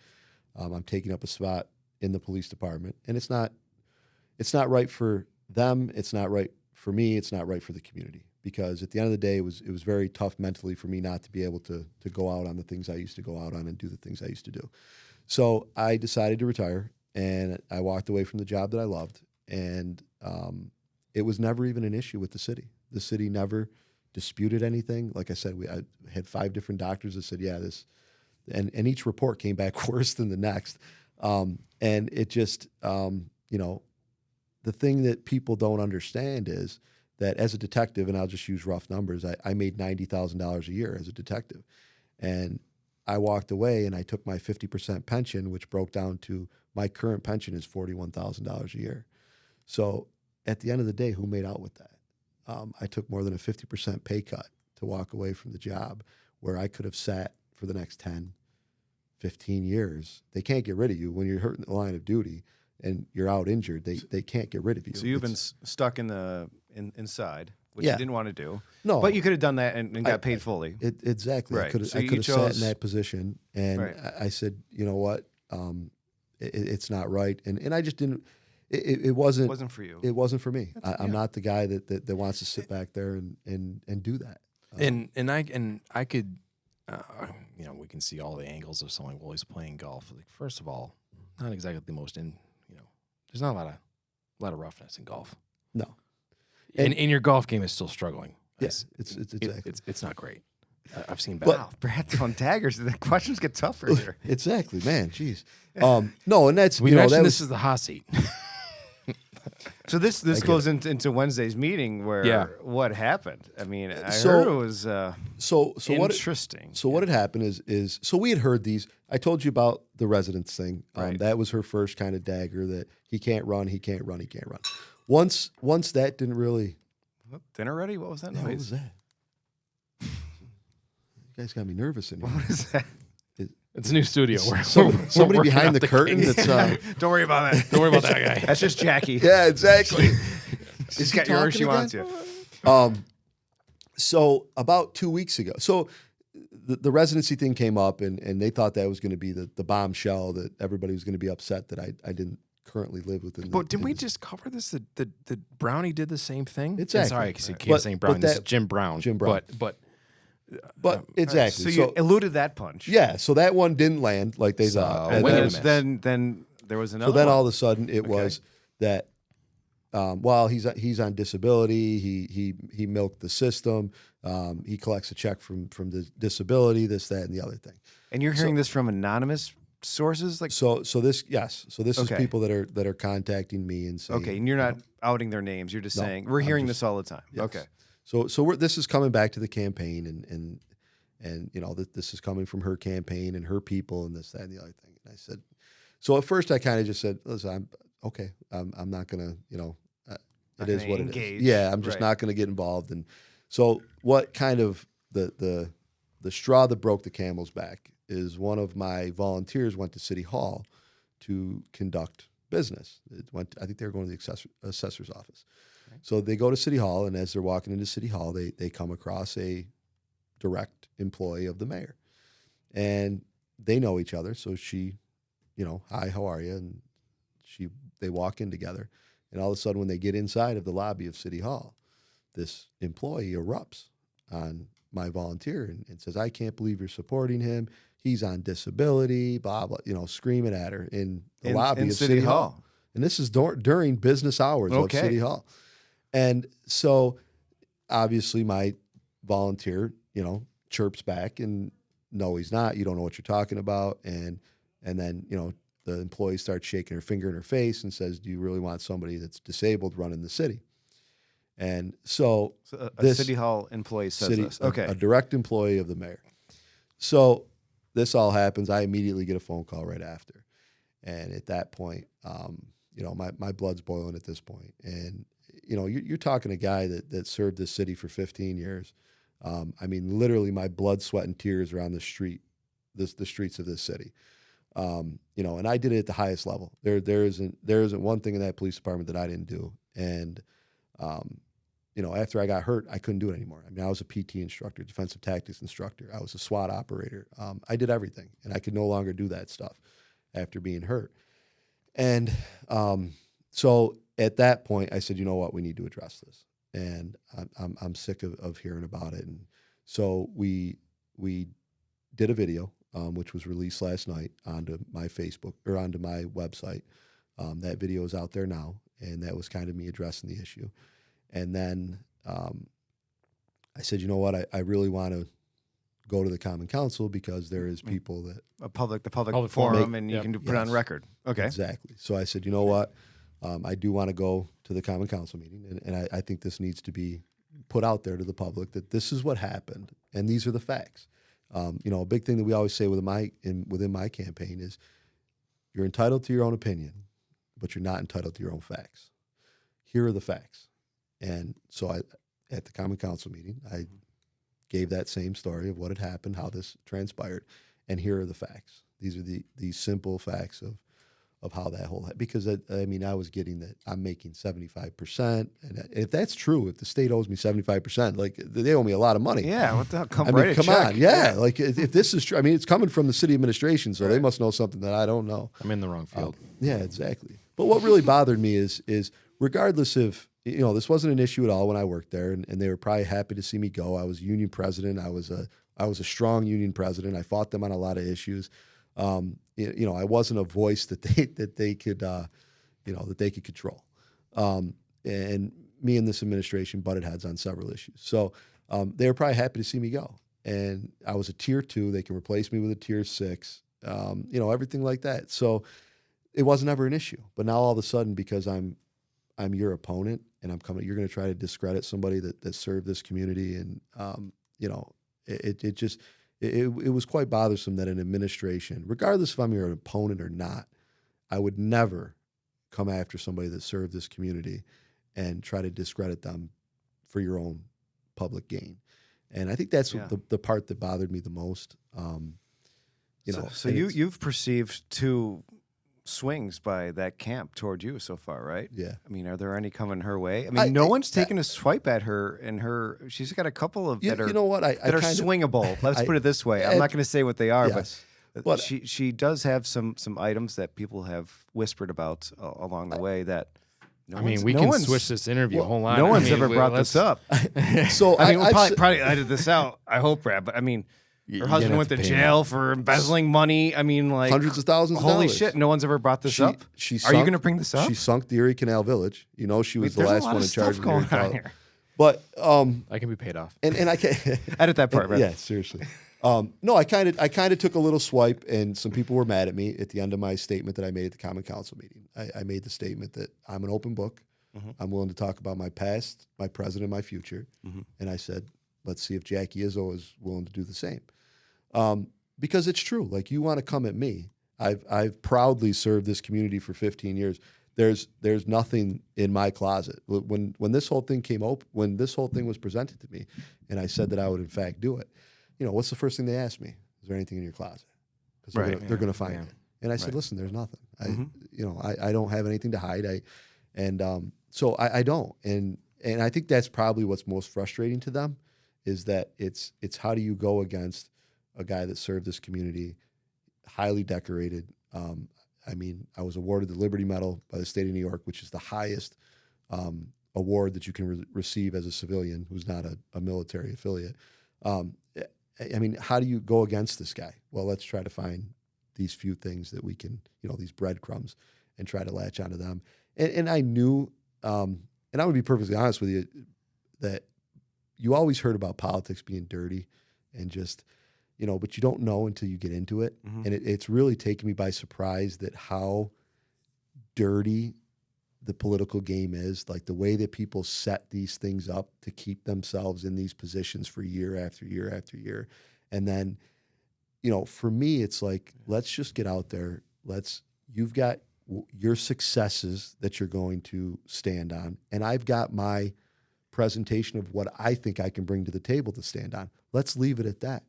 I'm taking up a spot in the police department, and it's not right for them. It's not right for me. It's not right for the community, because at the end of the day, it was very tough mentally for me not to be able to go out on the things I used to go out on and do the things I used to do. So I decided to retire, and I walked away from the job that I loved, and it was never even an issue with the city. The city never disputed anything. Like I said, I had 5 different doctors that said, yeah, this, and each report came back worse than the next. And it just, the thing that people don't understand is that as a detective, and I'll just use rough numbers, I made $90,000 a year as a detective. And I walked away and I took my 50% pension, which broke down to my current pension is $41,000 a year. So at the end of the day, who made out with that? I took more than a 50% pay cut to walk away from the job where I could have sat for the next 10, 15 years. They can't get rid of you when you're hurt in the line of duty and you're out injured. They can't get rid of you. So you've been stuck in the inside. which Yeah. you didn't want to do. No. But you could have done that and got paid fully. Exactly. Right. I could So have you sat in chose- that position, and Right. I said, you know what, it's not right, and I just didn't. It wasn't. It wasn't for you. It wasn't for me. I'm yeah. not the guy that wants to sit back there and do that. And I could, you know, we can see all the angles of someone while he's playing golf. Like, first of all, not exactly the most there's not a lot of roughness in golf. No. And your golf game is still struggling. Yes, it's exactly. It's not great. I've seen better. Wow, Brad throwing daggers. The questions get tougher here. Exactly, man. Jeez. No, and that's We you know mentioned that this was, is the hot seat. So this get goes into Wednesday's meeting where Yeah. what happened? I mean, I So- heard it was so what. interesting. So what had happened is so we had heard these. I told you about the residence thing. Right. That was her first kind of dagger that he can't run. Once that didn't really. Dinner ready? What was that Yeah, what noise? was that? You guys got me nervous in here. What was that? It's a new studio. Somebody working behind out the curtain kinks. that's Don't worry about that. Don't worry about that guy. That's just Jackie. yeah, exactly. She's got you where she wants you. So about 2 weeks ago, so the residency thing came up, and they thought that was going to be the bombshell that everybody was going to be upset that I didn't currently live within. But didn't we just cover this? That Brownie did the same thing. Exactly. And sorry, I keep But- saying but Brownie. This is that- Jim Brown. Jim Brown. But exactly. So you eluded that punch. yeah, so that one didn't land like they So, thought. And wing and then, a miss. then there was another So then one. all of a sudden it was that while he's on disability, he milked the system. He collects a check from the disability, this, that, and the other thing. And you're hearing this from anonymous sources? Like, So this is Okay. people that are contacting me and saying, okay, and you're not outing their names. You're just No, saying, we're I'm hearing just- this all the time. Yes. Okay. So this is coming back to the campaign, and you know this is coming from her campaign and her people and this, that, and the other thing. And I said, so at first I kind of just said, listen, I'm not gonna, you know, Not it is gonna what engage. it is. Yeah, I'm just Right. not gonna get involved. And so what kind of the straw that broke the camel's back is one of my volunteers went to City Hall to conduct business. I think they were going to the assessor's office. Okay. So they go to City Hall, and as they're walking into City Hall, they come across a direct employee of the mayor, and they know each other. So she, you know, hi, how are you? And they walk in together, and all of a sudden, when they get inside of the lobby of City Hall, this employee erupts on my volunteer and says, "I can't believe you're supporting him. He's on disability." Blah blah, you know, screaming at her in the lobby of City Hall. And this is during business hours of City Hall. And so, obviously, my volunteer, you know, chirps back and, "No, he's not. You don't know what you're talking about." And then, you know, the employee starts shaking her finger in her face and says, "Do you really want somebody that's disabled running the city?" And so a City Hall employee says this. Okay. a direct employee of the mayor. So this all happens. I immediately get a phone call right after. And at that point, you know, my blood's boiling at this point. And, you know, you're talking a guy that served this city for 15 years. I mean, literally my blood, sweat, and tears are on the streets of this city. You know, and I did it at the highest level. There isn't one thing in that police department that I didn't do. And, you know, after I got hurt, I couldn't do it anymore. I mean, I was a PT instructor, defensive tactics instructor. I was a SWAT operator. I did everything, and I could no longer do that stuff after being hurt. And so at that point, I said, you know what, we need to address this. And I'm sick of hearing about it. And so we did a video, which was released last night onto my Facebook or onto my website. That video is out there now, and that was kind of me addressing the issue. And then I said, you know what, I really want to go to the Common Council because there is people that the public Public forum, forum. and you Yep. can put it on Yes. record. Okay. Exactly. So I said, you know what, I do want to go to the Common Council meeting, and I think this needs to be put out there to the public that this is what happened, and these are the facts. You know, a big thing that we always say within my campaign is you're entitled to your own opinion, but you're not entitled to your own facts. Here are the facts. And so at the Common Council meeting, I gave that same story of what had happened, how this transpired, and here are the facts. These are the simple facts of how that whole, because I mean, I was getting that I'm making 75%. And if that's true, if the state owes me 75%, like they owe me a lot of money. Yeah, what the hell? I mean, come on. Yeah. Like if this is true, I mean, it's coming from the city administration, so they must know something that I don't know. I'm in the wrong field. Yeah, exactly. But what really bothered me is regardless of, this wasn't an issue at all when I worked there, and they were probably happy to see me go. I was union president. I was a strong union president. I fought them on a lot of issues. I wasn't a voice that they could that they could control. And me and this administration butted heads on several issues. So they were probably happy to see me go. And I was a tier 2. They can replace me with a tier 6. Everything like that. So it wasn't ever an issue. But now all of a sudden, because I'm your opponent and you're going to try to discredit somebody that served this community, and it was quite bothersome that an administration, regardless if I'm your opponent or not, I would never come after somebody that served this community and try to discredit them for your own public gain. And I think that's the part that bothered me the most. So you've perceived 2 swings by that camp toward you so far, right? Yeah. I mean, are there any coming her way? I mean, no one's taken a swipe at her, and she's got a couple of that are swingable. Let's put it this way. I'm not going to say what they are, but she does have some items that people have whispered about along the way that. We can switch this interview. Hold on. No one's ever brought this up. So we'll probably edit this out. I hope, Brad. But I mean, her husband went to jail for embezzling money. I mean, like hundreds of thousands of holy dollars. Shit, no one's ever brought this up. Are you going to bring this up? She sunk the Erie Canal Village. She was the last one in charge of the Erie Canal. Here. But I can be paid off. And I can edit that part, Brad. Yeah, seriously. No, I kind of took a little swipe, and some people were mad at me at the end of my statement that I made at the Common Council meeting. I made the statement that I'm an open book. Mm-hmm. I'm willing to talk about my past, my present, and my future. Mm-hmm. And I said, let's see if Jackie Izzo is willing to do the same. Because it's true. Like, you want to come at me. I've proudly served this community for 15 years. There's nothing in my closet. When this whole thing when this whole thing was presented to me, and I said that I would in fact do it, what's the first thing they asked me? Is there anything in your closet? Because they're going to find it. And I said, listen, there's nothing. I don't have anything to hide. So I don't. And I think that's probably what's most frustrating to them, is that it's how do you go against a guy that served this community, highly decorated. I was awarded the Liberty Medal by the state of New York, which is the highest award that you can receive as a civilian who's not a military affiliate. How do you go against this guy? Well, let's try to find these few things that we can, these breadcrumbs, and try to latch onto them. And I knew, and I'm going to be perfectly honest with you, that you always heard about politics being dirty and just, but you don't know until you get into it. Mm-hmm. And it's really taken me by surprise that how dirty the political game is, like the way that people set these things up to keep themselves in these positions for year after year after year. And then, for me, it's like, let's just get out there. You've got your successes that you're going to stand on, and I've got my presentation of what I think I can bring to the table to stand on. Let's leave it at that,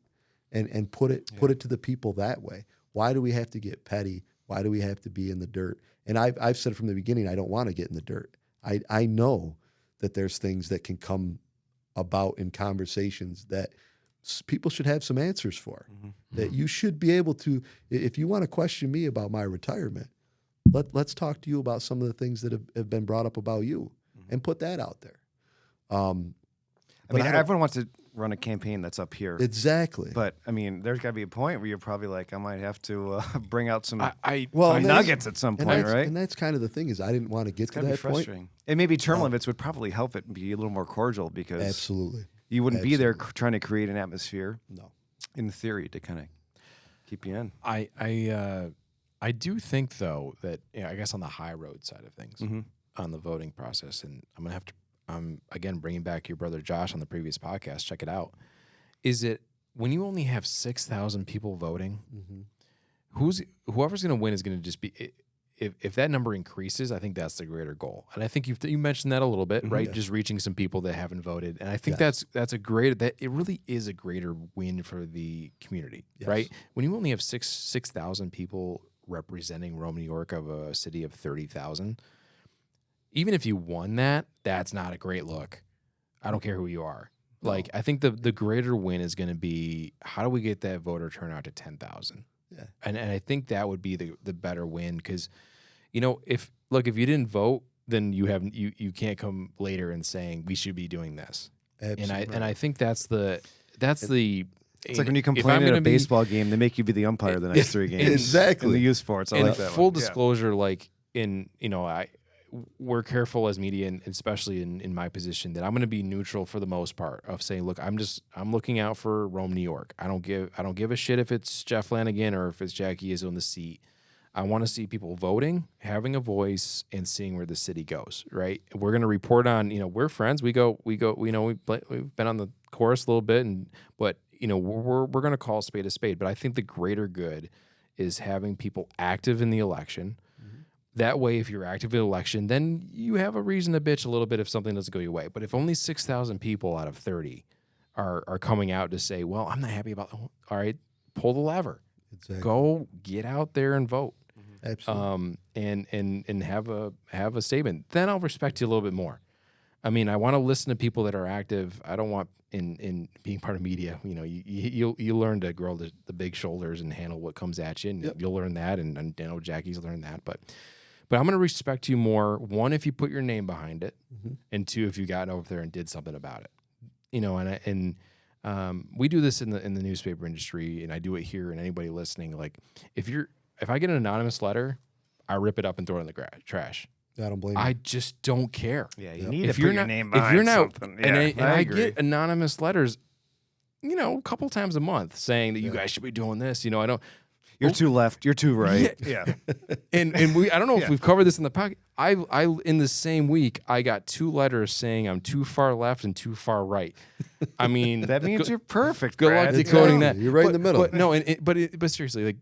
and put it to the people that way. Why do we have to get petty? Why do we have to be in the dirt? And I've said from the beginning, I don't want to get in the dirt. I know that there's things that can come about in conversations that people should have some answers for. Mm-hmm. That you should be able to, if you want to question me about my retirement, let's talk to you about some of the things that have been brought up about you, and put that out there. Everyone wants to run a campaign that's up here. Exactly. But, there's got to be a point where you're probably like, I might have to bring out some nuggets at some point, right? And that's kind of the thing, is I didn't want to get to that point. And maybe term limits would probably help it be a little more cordial, because absolutely you wouldn't be there trying to create an atmosphere. No. In theory, to kind of keep you in. I do think, though, that I guess on the high road side of things, on the voting process, and I'm going to have to, again, bringing back your brother Josh on the previous podcast, check it out. Is it when you only have 6,000 people voting, whoever's going to win is going to just be, if that number increases, I think that's the greater goal. And I think you mentioned that a little bit, right? Just reaching some people that haven't voted. And I think that's a great, that it really is a greater win for the community, right? When you only have 6,000 people representing Rome, New York, of a city of 30,000. Even if you won that, that's not a great look. I don't care who you are. No. Like, I think the greater win is going to be, how do we get that voter turnout to 10,000? Yeah. And I think that would be the better win, because, if you didn't vote, then you can't come later and saying we should be doing this. Absolutely. And I think that's the It's like when you complain at a baseball game, they make you be the umpire the next 3 games. Exactly. In the youth sports, I in like that full one. disclosure, like we're careful as media, and especially in my position, that I'm going to be neutral for the most part, of saying, look, I'm looking out for Rome, New York. I don't give a shit if it's Jeff Lanigan or if it's Jackie is on the seat. I want to see people voting, having a voice, and seeing where the city goes. Right? We're going to report on. We're friends. We've been on the chorus a little bit, but we're going to call a spade a spade. But I think the greater good is having people active in the election. That way, if you're active in the election, then you have a reason to bitch a little bit if something doesn't go your way. But if only 6,000 people out of 30 are coming out to say, well, I'm not happy about it. All right, pull the lever. Exactly. Go get out there and vote. Absolutely. And have a statement. Then I'll respect you a little bit more. I mean, I want to listen to people that are active. I don't want in being part of media. You learn to grow the big shoulders and handle what comes at you, and you'll learn that. And I know Jackie's learned that, but I'm going to respect you more. One, if you put your name behind it, and two, if you got over there and did something about it. We do this in the newspaper industry, and I do it here. And anybody listening, like if I get an anonymous letter, I rip it up and throw it in the trash. I don't blame you. I just don't care. Yeah, you need If to you're put your not, name if you're behind not, something. and I I agree. get anonymous letters, a couple times a month saying that you guys should be doing this. I don't. You're too left. You're too right. Yeah. And I don't know if we've covered this in the podcast. I in the same week I got 2 letters saying I'm too far left and too far right. I mean, That means you're perfect. good luck Brad. decoding that. You're right in the middle. But no, but seriously, like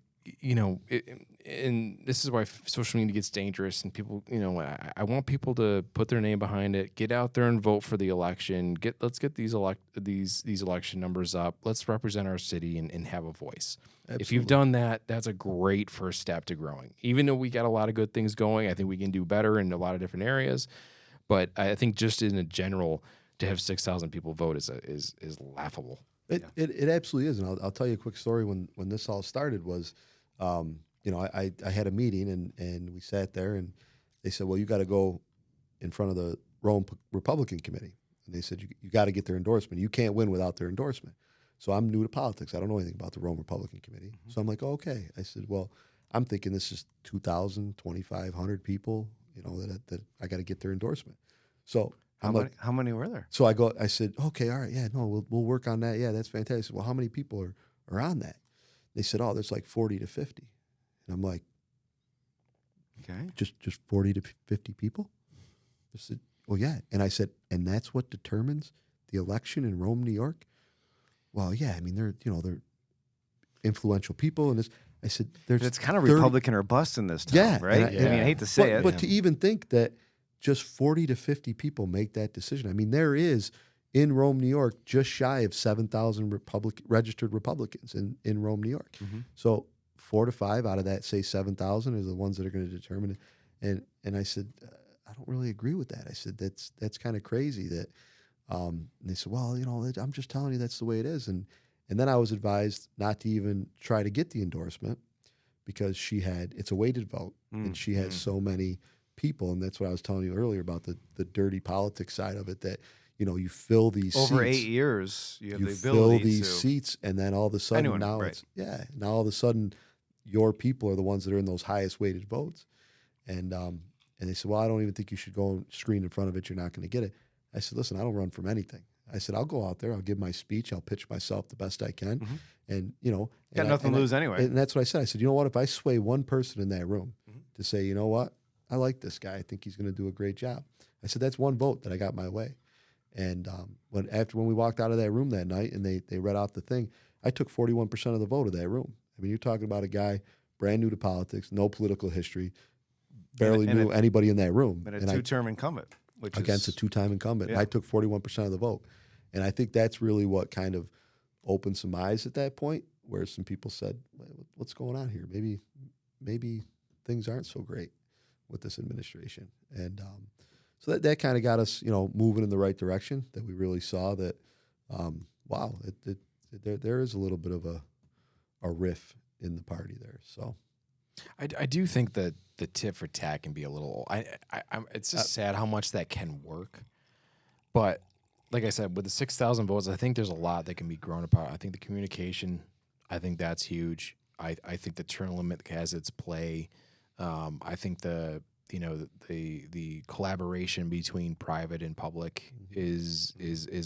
and this is why social media gets dangerous, and people, I want people to put their name behind it, get out there and vote for the election. Let's get these election numbers up. Let's represent our city and have a voice. Absolutely. If you've done that, that's a great first step to growing. Even though we got a lot of good things going, I think we can do better in a lot of different areas. But I think just in a general, to have 6,000 people vote is laughable. It absolutely is, and I'll tell you a quick story. When this all started was, I had a meeting and we sat there and they said, well, you got to go in front of the Rome Republican Committee, and they said you got to get their endorsement. You can't win without their endorsement. So I'm new to politics. I don't know anything about the Rome Republican Committee. So I'm like, oh, okay. I said, well, I'm thinking this is 2,000, 2,500 people, that I got to get their endorsement. So How many were there? So I said, okay, all right, yeah, no, we'll work on that. Yeah, that's fantastic. I said, well, how many people are on that? They said, oh, there's like 40 to 50. And I'm like, Okay. just 40 to 50 people? I said, well, yeah. And I said, and that's what determines the election in Rome, New York? Well, yeah, I mean, they're influential people. And I said, But it's kind of Republican or bust in this town, Yeah, right? and I hate to say it. But to even think that just 40 to 50 people make that decision. I mean, there is in Rome, New York, just shy of 7,000 registered Republicans in Rome, New York. So 4 to 5 out of that, say 7,000, are the ones that are going to determine it. And I said, I don't really agree with that. I said, that's kind of crazy that. And they said, well, I'm just telling you that's the way it is. And then I was advised not to even try to get the endorsement because it's a weighted vote and she has so many people. And that's what I was telling you earlier about the dirty politics side of it, that, you fill these Over seats. 8 years, you have the fill ability these to. seats, and then all of a sudden now all of a sudden your people are the ones that are in those highest weighted votes. And they said, well, I don't even think you should go and screen in front of it. You're not going to get it. I said, listen, I don't run from anything. I said, I'll go out there. I'll give my speech. I'll pitch myself the best I can. And, Got nothing to lose anyway. And that's what I said. I said, you know what? If I sway one person in that room to say, you know what? I like this guy. I think he's going to do a great job. I said, that's one vote that I got my way. And when we walked out of that room that night and they read out the thing, I took 41% of the vote of that room. I mean, you're talking about a guy brand new to politics, no political history, barely knew anybody in that room. And a two-term incumbent. Against a 2-time incumbent. Yeah. And I took 41% of the vote. And I think that's really what kind of opened some eyes at that point, where some people said, what's going on here? maybe things aren't so great with this administration. And so that kind of got us, moving in the right direction, that we really saw that, wow, there is a little bit of a riff in the party there. So I do think that the tit for tat can be a little. It's just sad how much that can work. But like I said, with the 6,000 votes, I think there's a lot that can be grown apart. I think the communication, I think that's huge. I think the term limit has its play. I think the collaboration between private and public is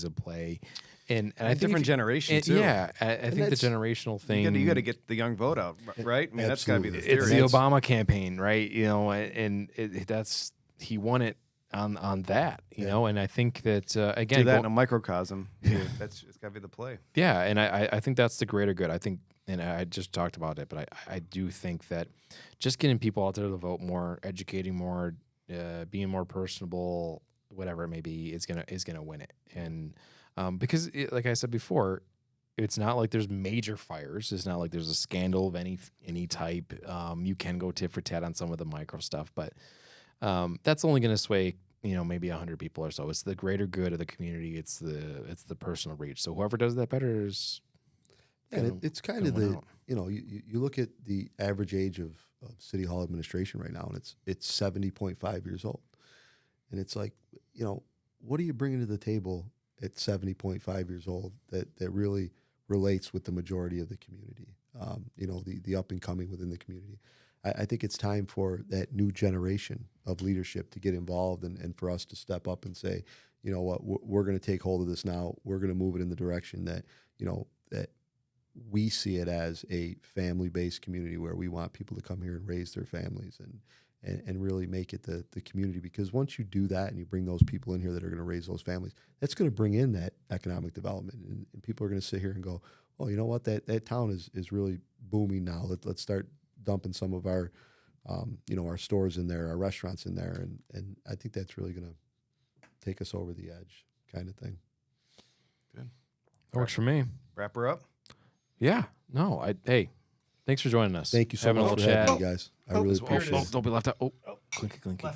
a play, and I think different generation too. Yeah, I think the generational thing. You got to get the young vote out, right? I mean, that's got to be the theory. It's the Obama campaign, right? And that's he won it on that, you know. And I think that again, do that in a microcosm. Yeah, it's got to be the play. Yeah, and I think that's the greater good. I think, and I just talked about it, but I do think that just getting people out there to vote more, educating more, being more personable, whatever it may be, is gonna win it. And because, like I said before, it's not like there's major fires. It's not like there's a scandal of any type. You can go tit for tat on some of the micro stuff, but that's only going to sway maybe 100 people or so. It's the greater good of the community. It's the personal reach. So whoever does that better is. And it's kind of the you look at the average age of City Hall administration right now, and it's 70.5 years old, and it's like, what are you bringing to the table at 70.5 years old that really relates with the majority of the community, the up and coming within the community. I think it's time for that new generation of leadership to get involved and for us to step up and say, you know what, we're going to take hold of this now. We're going to move it in the direction that, that we see it as a family-based community where we want people to come here and raise their families and really make it the community. Because once you do that and you bring those people in here that are going to raise those families, that's going to bring in that economic development. And people are going to sit here and go, oh, you know what, that town is really booming now. Let's start dumping some of our, our stores in there, our restaurants in there. And I think that's really going to take us over the edge kind of thing. Good. That works for me. Wrap her up. Yeah. No, hey, thanks for joining us. Thank you so Having much a for little having chat. me, guys. I really appreciate it. Don't be left out. Oh, clinky, clinky.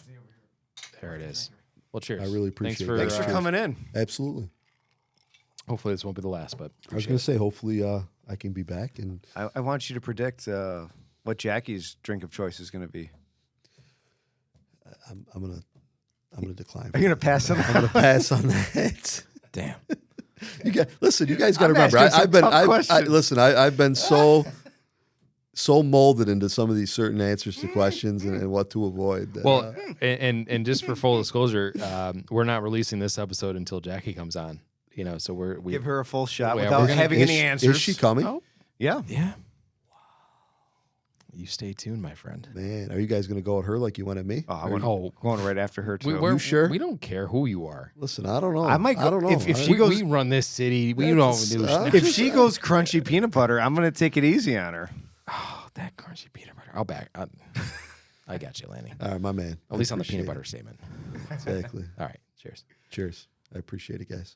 There it is. Well, cheers. I really appreciate it. Thanks for coming in. Absolutely. Hopefully this won't be the last, but I was going to say, hopefully I can be back. And I want you to predict what Jackie's drink of choice is going to be. I'm gonna decline. Are you going to pass on I'm gonna pass on that. damn. You guys got to I'm remember. asking some tough questions. I've been so molded into some of these certain answers to questions and what to avoid. Well, and just for full disclosure, we're not releasing this episode until Jackie comes on. So we give her a full shot Yeah, without we're gonna- having any answers. Is she coming? Oh, Yeah. yeah. You stay tuned, my friend. Man, are you guys gonna go at her like you went at me? Oh, I want going right after her too. You sure? We don't care who you are. Listen, I don't know. I might go- I don't know. if she I- goes- we run this city. We That's- don't do uh, if she goes crunchy peanut butter, I'm going to take it easy on her. Oh, that crunchy peanut butter. I'll back. I got you, Lanny. all right, my man. At least on the appreciate peanut it. butter statement. Exactly. All right. Cheers. Cheers. I appreciate it, guys.